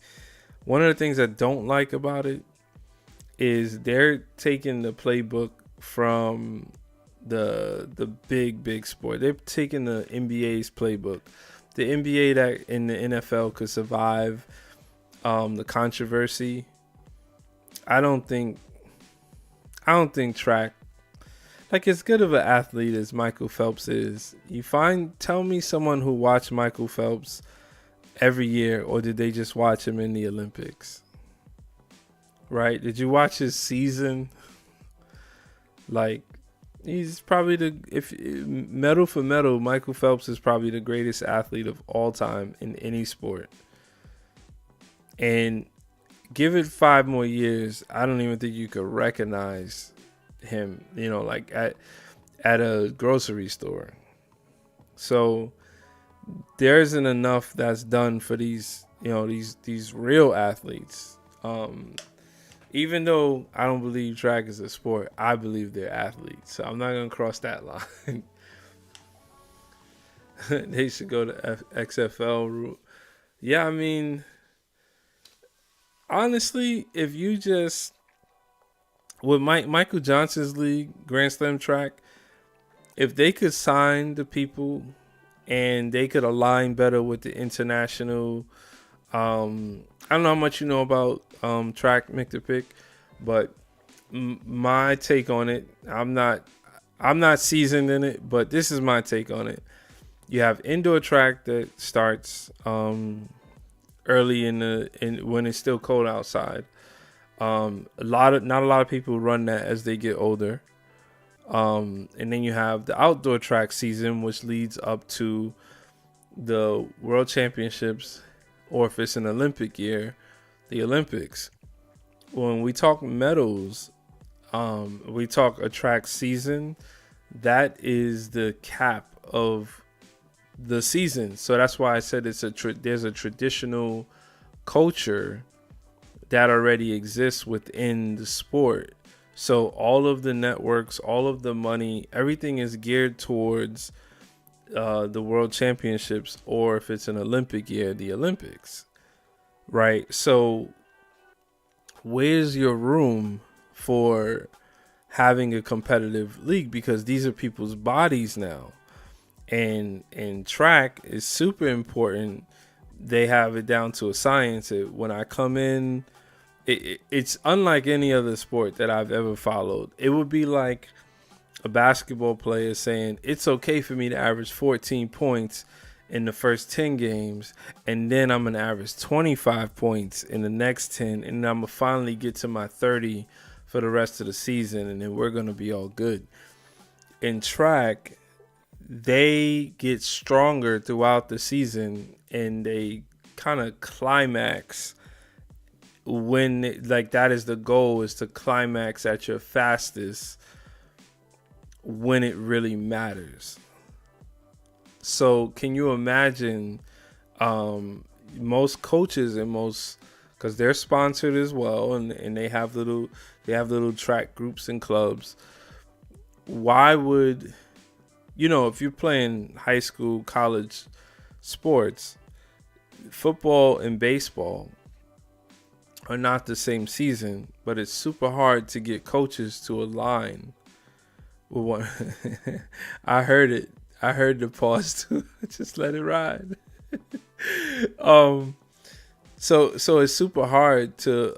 one of the things I don't like about it is they're taking the playbook from the big sport. They're taking the NBA's playbook. The NBA that in the NFL could survive the controversy. I don't think track, like as good of an athlete as Michael Phelps is, tell me someone who watched Michael Phelps every year, or did they just watch him in the Olympics? Right? Did you watch his season? Like, he's probably medal for medal, Michael Phelps is probably the greatest athlete of all time in any sport. And give it 5 more years, I don't even think you could recognize him, like at a grocery store. So there isn't enough that's done for these real athletes. Um, Even though I don't believe track is a sport, I believe they're athletes. So I'm not gonna cross that line. They should go to XFL route. Yeah, I mean, honestly, if you just with Michael Johnson's league, Grand Slam track, if they could sign the people and they could align better with the international, I don't know how much you know about track, Mr. Pick, but my take on it, I'm not seasoned in it, but this is my take on it. You have indoor track that starts early in when it's still cold outside. Not a lot of people run that as they get older. And then you have the outdoor track season, which leads up to the World Championships, or if it's an Olympic year, the Olympics. When we talk medals, we talk a track season. That is the cap of the season. So that's why I said there's a traditional culture that already exists within the sport. So all of the networks, all of the money, everything is geared towards the World Championships, or if it's an Olympic year, the Olympics, right? So where's your room for having a competitive league? Because these are people's bodies now, and track is super important. They have it down to a science. When I come in, it's unlike any other sport that I've ever followed. It would be like a basketball player saying it's okay for me to average 14 points in the first 10 games, and then I'm going to average 25 points in the next 10, and I'm going to finally get to my 30 for the rest of the season, and then we're going to be all good. In track, they get stronger throughout the season, and they kind of climax when that is the goal, is to climax at your fastest when it really matters. So can you imagine most coaches and because they're sponsored as well, and they have little track groups and clubs. Why would, if you're playing high school, college sports, football and baseball are not the same season, but it's super hard to get coaches to align with one. I heard it. I heard the pause too. Just let it ride. So it's super hard to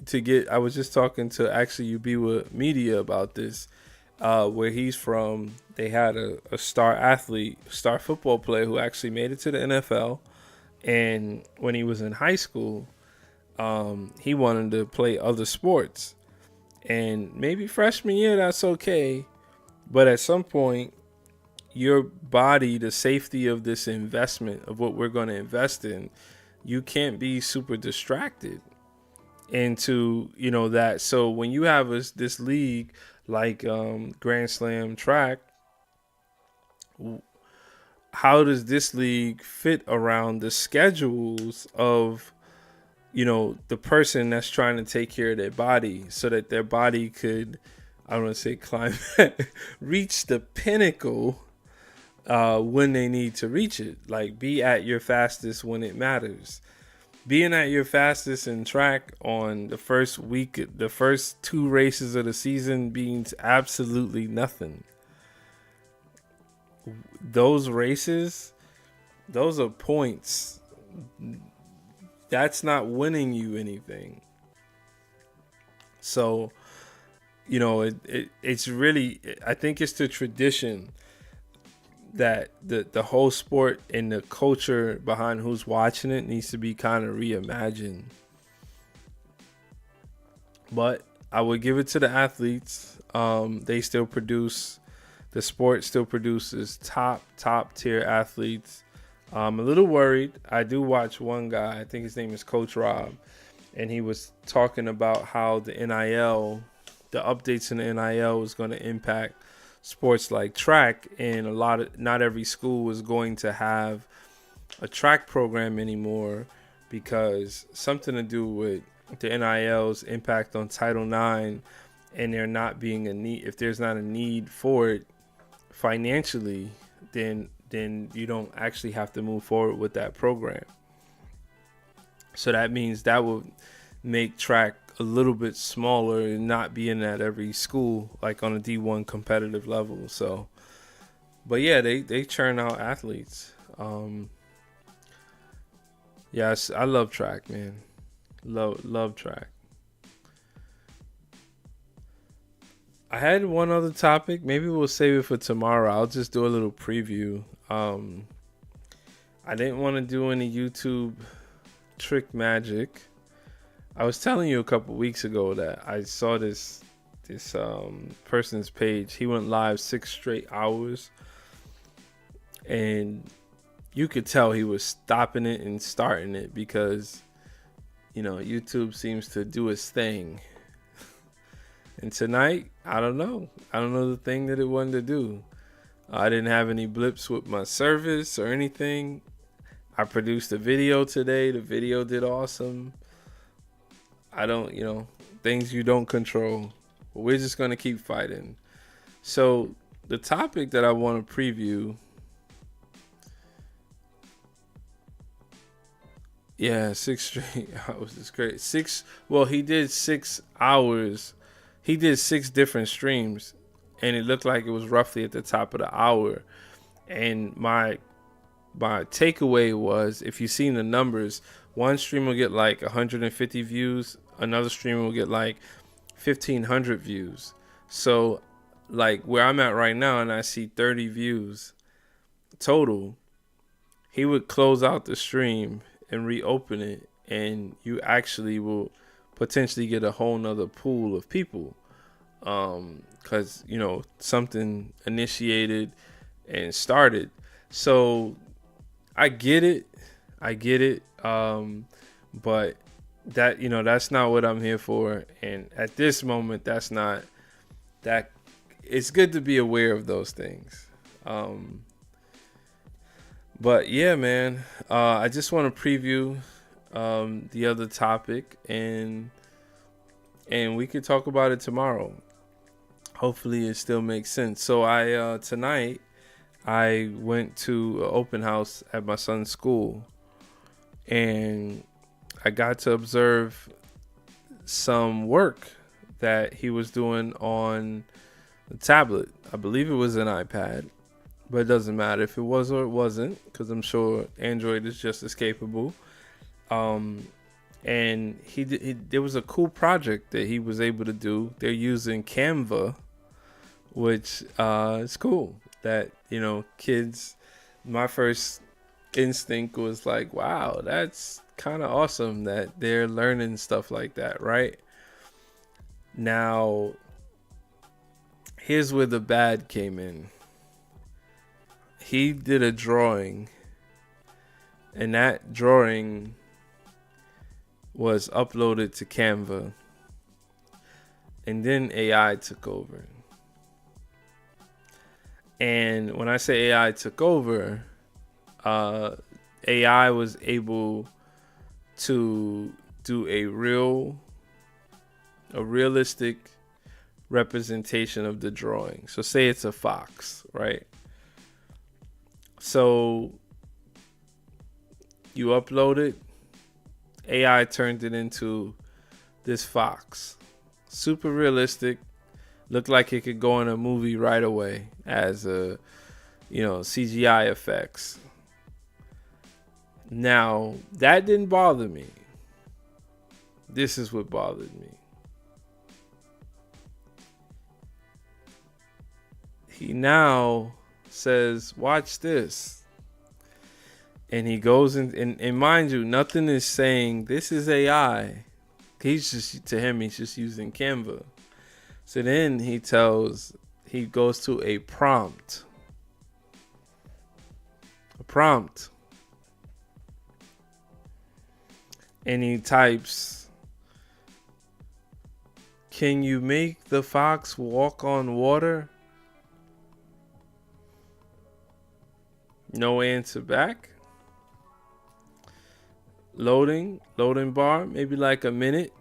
get. I was just talking to actually Ubiwa Media about this, where he's from. They had a star athlete, star football player who actually made it to the NFL, and when he was in high school, he wanted to play other sports, and maybe freshman year that's okay, but at some point, your body, the safety of this investment of what we're going to invest in, you can't be super distracted into that. So when you have this league like Grand Slam track, how does this league fit around the schedules of the person that's trying to take care of their body, so that their body could, I don't want to say climb, reach the pinnacle when they need to reach it? Like, be at your fastest when it matters. Being at your fastest in track on the first week, the first 2 races of the season, means absolutely nothing. Those races, those are points. That's not winning you anything. So, it's really, I think it's the tradition that the whole sport and the culture behind who's watching it needs to be kind of reimagined. But I would give it to the athletes. They still produce, the sport still produces top tier athletes. I'm a little worried. I do watch one guy, I think his name is Coach Rob, and he was talking about how the NIL, the updates in the NIL is going to impact sports like track, and not every school is going to have a track program anymore, because something to do with the NIL's impact on Title IX, and there not being a need, if there's not a need for it financially, then you don't actually have to move forward with that program. So that means that would make track a little bit smaller and not being at every school, like on a D1 competitive level. So, but yeah, they churn out athletes. Yes, I love track, man. Love track. I had one other topic. Maybe we'll save it for tomorrow. I'll just do a little preview. I didn't want to do any YouTube trick magic. I was telling you a couple weeks ago that I saw this person's page. He went live 6 straight hours, and you could tell he was stopping it and starting it because, YouTube seems to do its thing. And tonight, I don't know the thing that it wanted to do. I didn't have any blips with my service or anything. I produced a video today. The video did awesome. I don't, things you don't control. But we're just going to keep fighting. So the topic that I want to preview. Yeah, 6 straight hours is great. He did 6 hours. He did 6 different streams, and it looked like it was roughly at the top of the hour. And my takeaway was, if you've seen the numbers, one stream will get like 150 views, another stream will get like 1,500 views. So, like where I'm at right now, and I see 30 views total, he would close out the stream and reopen it, and you actually will potentially get a whole nother pool of people, because something initiated and started. So I get it, but that's not what I'm here for, and at this moment that's not that. It's good to be aware of those things. But yeah, man, I just want to preview the other topic, and we could talk about it tomorrow. Hopefully it still makes sense. So tonight I went to an open house at my son's school, and I got to observe some work that he was doing on the tablet. I believe it was an iPad, but it doesn't matter if it was or it wasn't, because I'm sure Android is just as capable. And there was a cool project that he was able to do. They're using Canva, which is cool. That kids. My first instinct was like, wow, that's kind of awesome that they're learning stuff like that, right? Now, here's where the bad came in. He did a drawing, and that drawing was uploaded to Canva, and then AI took over. And when I say AI took over, AI was able to do a realistic representation of the drawing. So say it's a fox, right? So you upload it, AI turned it into this fox. Super realistic. Looked like it could go in a movie right away as a, CGI effects. Now, that didn't bother me. This is what bothered me. He now says, watch this. And he goes in, and mind you, nothing is saying this is AI. He's just using Canva. So then he goes to a prompt. And he types, can you make the fox walk on water? No answer back. loading bar, maybe like a minute,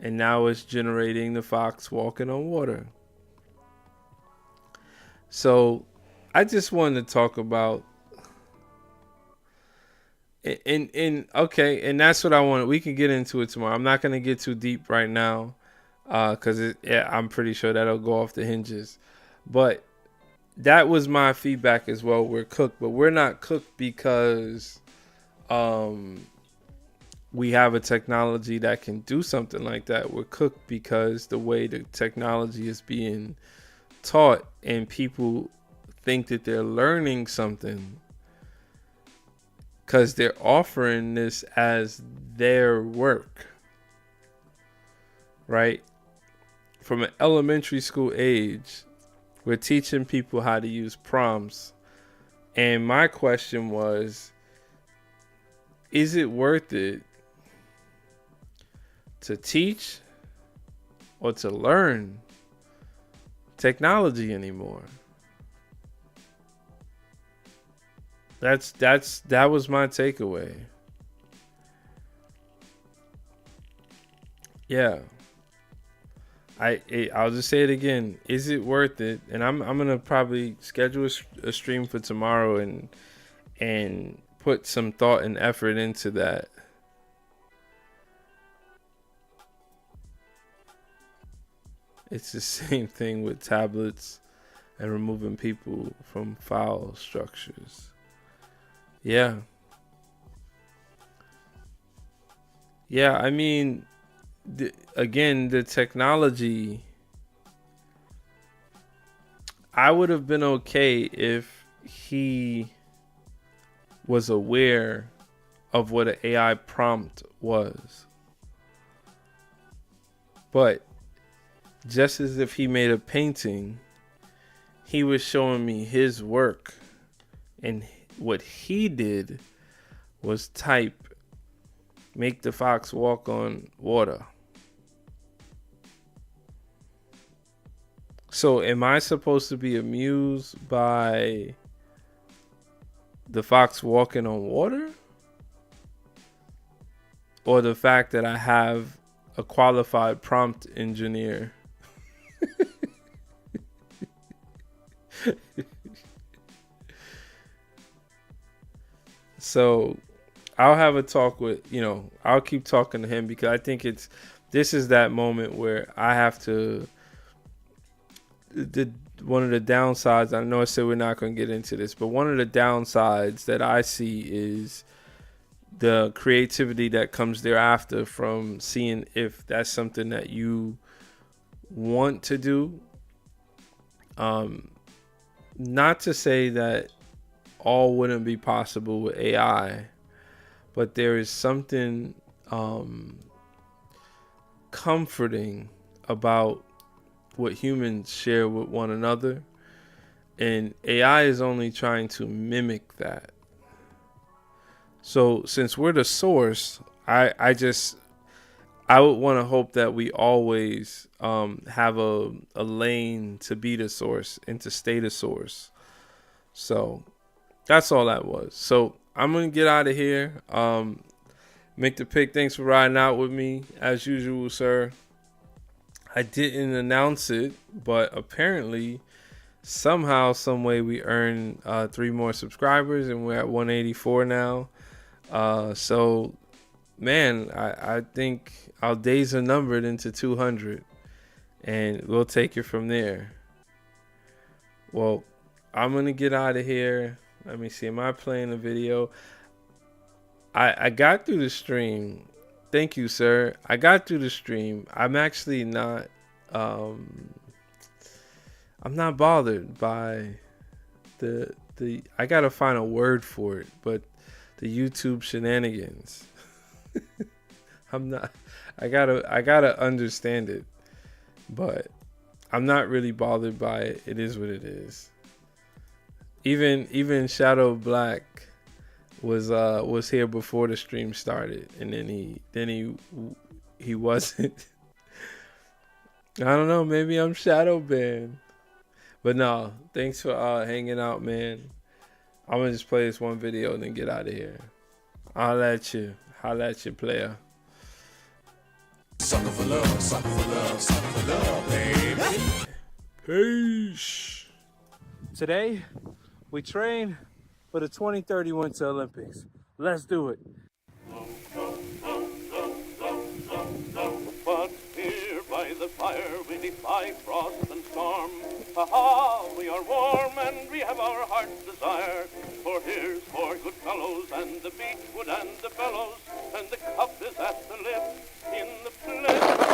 and now it's generating the fox walking on water. So I just wanted to talk about in okay, and that's what I wanted. We can get into it tomorrow. I'm not gonna get too deep right now, because I'm pretty sure that'll go off the hinges. But that was my feedback as well. We're cooked, but we're not cooked because we have a technology that can do something like that. We're cooked because the way the technology is being taught and people think that they're learning something because they're offering this as their work, right? From an elementary school age, we're teaching people how to use prompts. And my question was, is it worth it to teach or to learn technology anymore? That was my takeaway. Yeah. I'll just say it again. Is it worth it? And I'm gonna probably schedule a stream for tomorrow and put some thought and effort into that. It's the same thing with tablets and removing people from file structures. Yeah. Yeah, I mean, again, the technology, I would have been okay if he was aware of what an AI prompt was. But just as if he made a painting, he was showing me his work. And what he did was type, make the fox walk on water. So am I supposed to be amused by the fox walking on water? Or the fact that I have a qualified prompt engineer? So I'll have a talk with, I'll keep talking to him because I think this is that moment where I have to, one of the downsides, I know I said we're not going to get into this, but one of the downsides that I see is the creativity that comes thereafter from seeing if that's something that you want to do. Not to say that all wouldn't be possible with AI, but there is something comforting about what humans share with one another, and AI is only trying to mimic that. So since we're the source, I would want to hope that we always have a lane to be the source and to stay the source. So that's all that was. So I'm going to get out of here. Make the pick. Thanks for riding out with me as usual, sir. I didn't announce it, but apparently somehow, some way we earned 3 more subscribers and we're at 184 now. So man, I think our days are numbered into 200 and we'll take it from there. Well, I'm going to get out of here. Let me see. Am I playing the video? I got through the stream. Thank you, sir. I got through the stream. I'm actually not I'm not bothered by the I got to find a word for it, but the YouTube shenanigans. I'm not I got to understand it. But I'm not really bothered by it. It is what it is. Even Shadow Black was here before the stream started, and then he wasn't. I don't know, maybe I'm shadow banned. But no, thanks for hanging out, man. I'm gonna just play this one video and then get out of here. Holla at you. Holla at you, player. Sucker for love, sucker for love, sucker for love, baby. Peace. Today, we train for the 2030 Winter Olympics. Let's do it. But here by the fire we defy frost and storm. Ha-ha, we are warm and we have our heart's desire. For here's for good fellows and the beechwood and the bellows, and the cup is at the lip in the place.